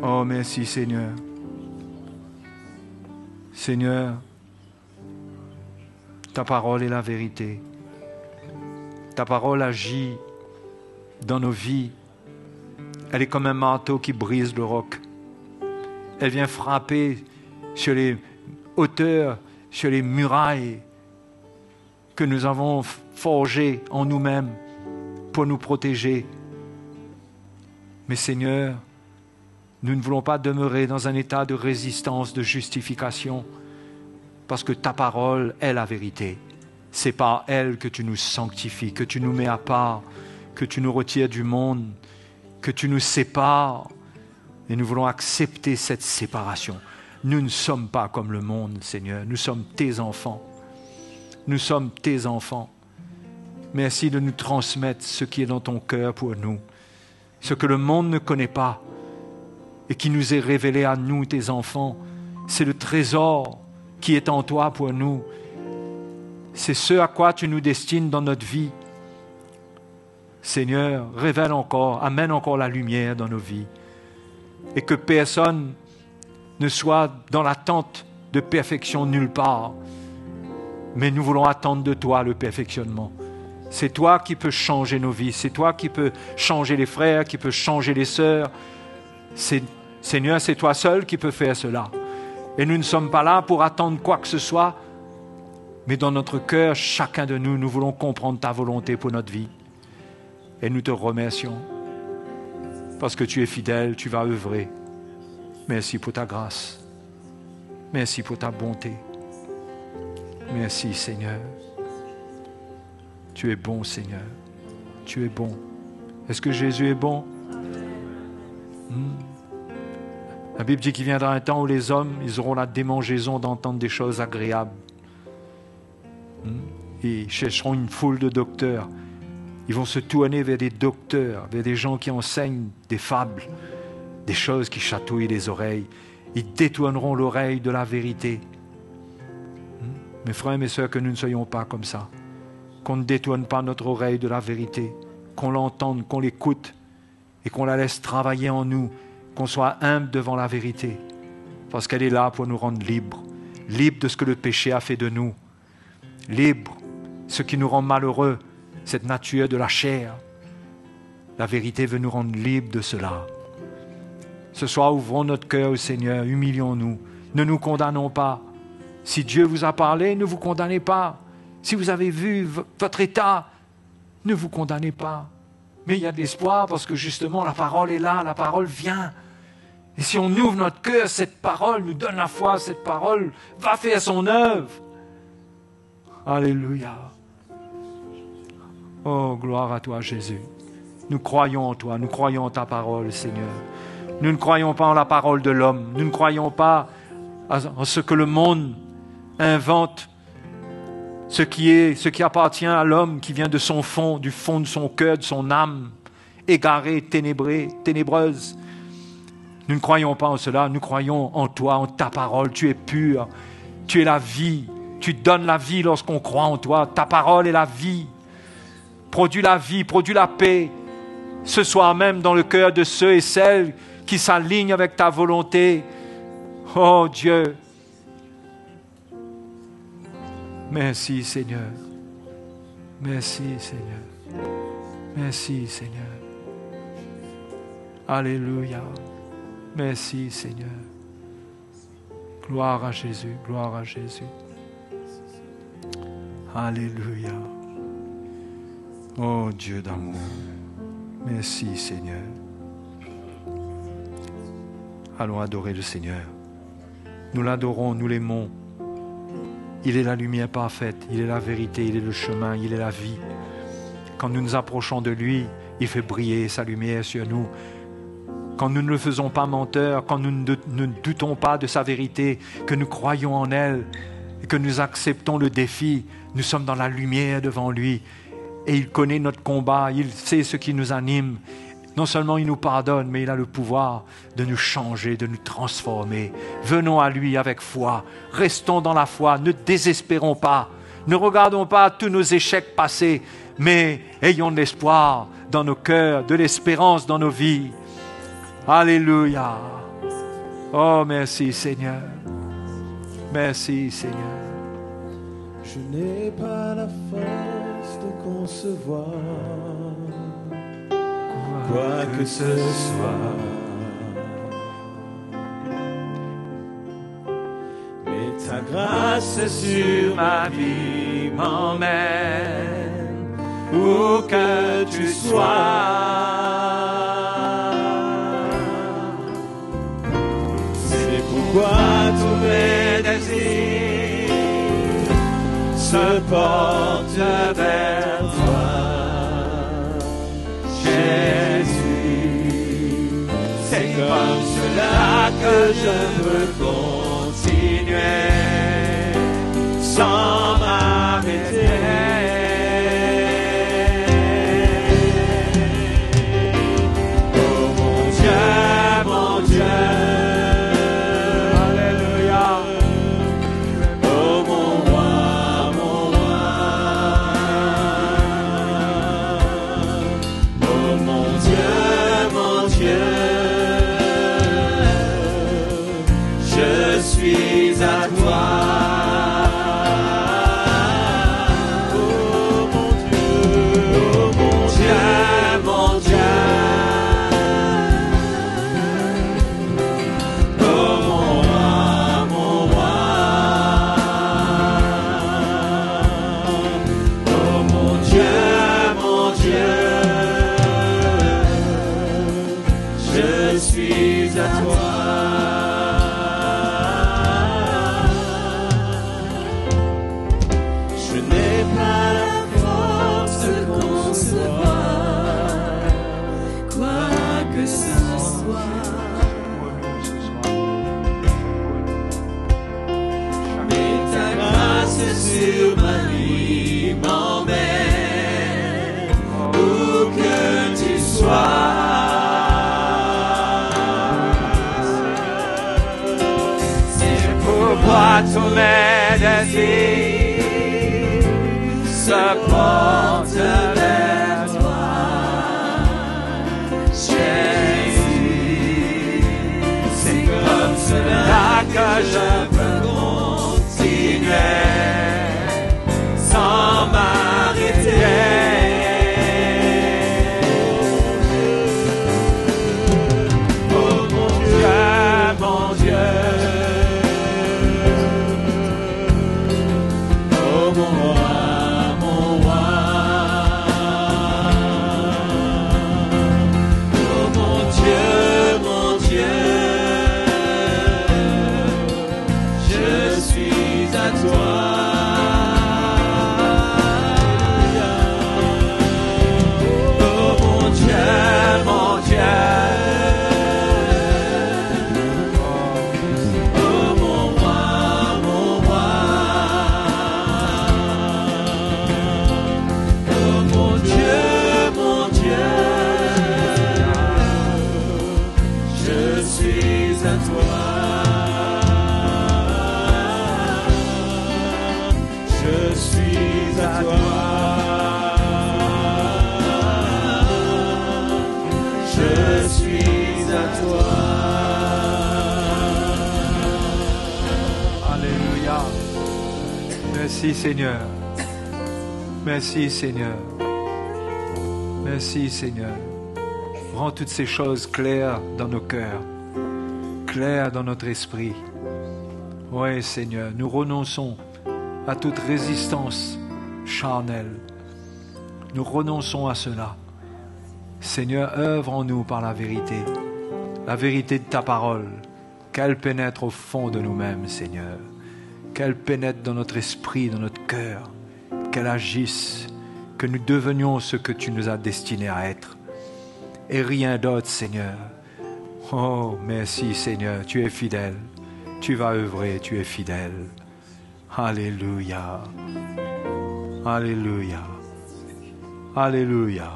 Oh, merci Seigneur. Seigneur, ta parole est la vérité. Ta parole agit dans nos vies. Elle est comme un marteau qui brise le roc. Elle vient frapper sur les hauteurs, sur les murailles que nous avons forgées en nous-mêmes pour nous protéger. Mais Seigneur, nous ne voulons pas demeurer dans un état de résistance, de justification, parce que ta parole est la vérité. C'est par elle que tu nous sanctifies, que tu nous mets à part, que tu nous retires du monde, que tu nous sépares. Et nous voulons accepter cette séparation. Nous ne sommes pas comme le monde, Seigneur. Nous sommes tes enfants. Nous sommes tes enfants. Merci de nous transmettre ce qui est dans ton cœur pour nous, ce que le monde ne connaît pas, et qui nous est révélé à nous, tes enfants. C'est le trésor qui est en toi pour nous. C'est ce à quoi tu nous destines dans notre vie. Seigneur, révèle encore, amène encore la lumière dans nos vies. Et que personne ne soit dans l'attente de perfection nulle part. Mais nous voulons attendre de toi le perfectionnement. C'est toi qui peux changer nos vies. C'est toi qui peux changer les frères, qui peux changer les sœurs. Seigneur, c'est toi seul qui peux faire cela. Et nous ne sommes pas là pour attendre quoi que ce soit, mais dans notre cœur, chacun de nous, nous voulons comprendre ta volonté pour notre vie. Et nous te remercions, parce que tu es fidèle, tu vas œuvrer. Merci pour ta grâce. Merci pour ta bonté. Merci, Seigneur. Tu es bon, Seigneur. Tu es bon. Est-ce que Jésus est bon? La Bible dit qu'il viendra un temps où les hommes, ils auront la démangeaison d'entendre des choses agréables. Ils chercheront une foule de docteurs. Ils vont se tourner vers des docteurs, vers des gens qui enseignent des fables, des choses qui chatouillent les oreilles. Ils détourneront l'oreille de la vérité. Mes frères et mes sœurs, que nous ne soyons pas comme ça. Qu'on ne détourne pas notre oreille de la vérité, qu'on l'entende, qu'on l'écoute et qu'on la laisse travailler en nous, qu'on soit humble devant la vérité, parce qu'elle est là pour nous rendre libres, libres de ce que le péché a fait de nous, libres, ce qui nous rend malheureux, cette nature de la chair. La vérité veut nous rendre libres de cela. Ce soir, ouvrons notre cœur au Seigneur, humilions-nous, ne nous condamnons pas. Si Dieu vous a parlé, ne vous condamnez pas. Si vous avez vu votre état, Ne vous condamnez pas. Mais il y a de l'espoir parce que justement la parole est là, la parole vient. Et si on ouvre notre cœur, cette parole nous donne la foi, cette parole va faire son œuvre. Alléluia. Oh, gloire à toi, Jésus. Nous croyons en toi, nous croyons en ta parole, Seigneur. Nous ne croyons pas en la parole de l'homme. Nous ne croyons pas en ce que le monde invente, ce qui appartient à l'homme, qui vient de son fond, du fond de son cœur, de son âme, égarée, ténébreuse. Nous ne croyons pas en cela, nous croyons en toi, en ta parole. Tu es pur, tu es la vie, tu donnes la vie lorsqu'on croit en toi. Ta parole est la vie. Produis la vie, produis la paix, ce soir même dans le cœur de ceux et celles qui s'alignent avec ta volonté. Oh Dieu, merci Seigneur, merci Seigneur, merci Seigneur. Alléluia, merci Seigneur. Gloire à Jésus, gloire à Jésus. Alléluia. Oh Dieu d'amour, merci Seigneur. Allons adorer le Seigneur. Nous l'adorons, nous l'aimons. Il est la lumière parfaite, il est la vérité, il est le chemin, il est la vie. Quand nous nous approchons de lui, il fait briller sa lumière sur nous. Quand nous ne le faisons pas menteur, quand nous ne doutons pas de sa vérité, que nous croyons en elle et que nous acceptons le défi, nous sommes dans la lumière devant lui. Et il connaît notre combat, il sait ce qui nous anime. Non seulement il nous pardonne, mais il a le pouvoir de nous changer, de nous transformer. Venons à lui avec foi, restons dans la foi, ne désespérons pas. Ne regardons pas tous nos échecs passés, mais ayons de l'espoir dans nos cœurs, de l'espérance dans nos vies. Alléluia. Oh, merci Seigneur. Merci Seigneur. Je n'ai pas la force de concevoir quoi que ce soit, mais ta grâce sur ma vie m'emmène où que tu sois. C'est pourquoi tous mes désirs se portent vers toi, Jésus. C'est comme cela que je veux continuer sans m'arrêter. Oh mon Dieu, alléluia. Oh mon roi, oh mon Dieu, je suis à toi. Oh mon Dieu, mon Dieu. Oh mon roi, oh mon Dieu, je suis à toi. Je n'ai pas la force de concevoir quoi que ce soit, mais ta grâce sur ma vie m'emmène où que tu sois. C'est pourquoi tous mes désirs se portent vers toi, Jésus. C'est comme cela que je veux continuer sans m'arrêter. Oh mon Dieu, oh mon roi, Merci Seigneur. Merci Seigneur. Merci Seigneur. Rends toutes ces choses claires dans nos cœurs, claires dans notre esprit. Oui Seigneur, nous renonçons à toute résistance charnelle. Nous renonçons à cela. Seigneur, œuvre en nous par la vérité de ta parole, qu'elle pénètre au fond de nous-mêmes, Seigneur, qu'elle pénètre dans notre esprit, dans notre cœur, qu'elle agisse, que nous devenions ce que tu nous as destinés à être, et rien d'autre, Seigneur. Oh, merci, Seigneur, tu es fidèle, tu vas œuvrer, tu es fidèle. Alléluia, alléluia, alléluia.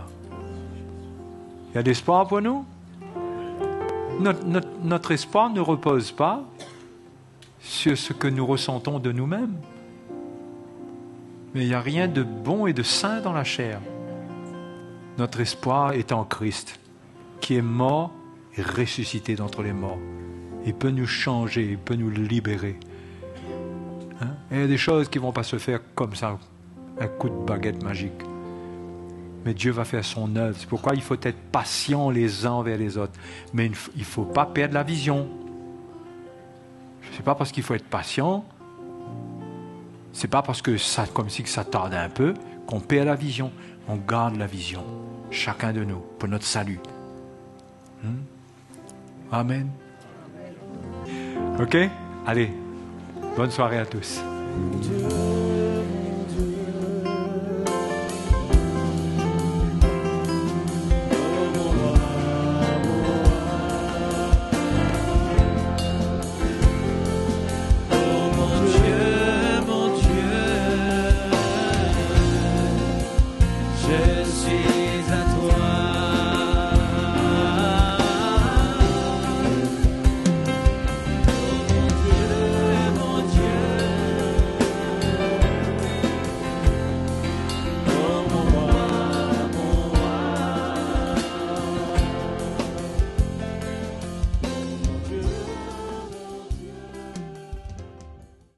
Il y a de l'espoir pour nous? Notre espoir ne repose pas sur ce que nous ressentons de nous-mêmes. Mais il n'y a rien de bon et de sain dans la chair. Notre espoir est en Christ, qui est mort et ressuscité d'entre les morts. Il peut nous changer, il peut nous libérer. Hein? Et il y a des choses qui ne vont pas se faire comme ça, un coup de baguette magique. Mais Dieu va faire son œuvre. C'est pourquoi il faut être patient les uns envers les autres. Mais il ne faut pas perdre la vision. Ce n'est pas parce qu'il faut être patient, ce n'est pas parce que ça, comme si ça tarde un peu, qu'on perd la vision. On garde la vision, chacun de nous, pour notre salut. Amen. Ok? Allez, bonne soirée à tous.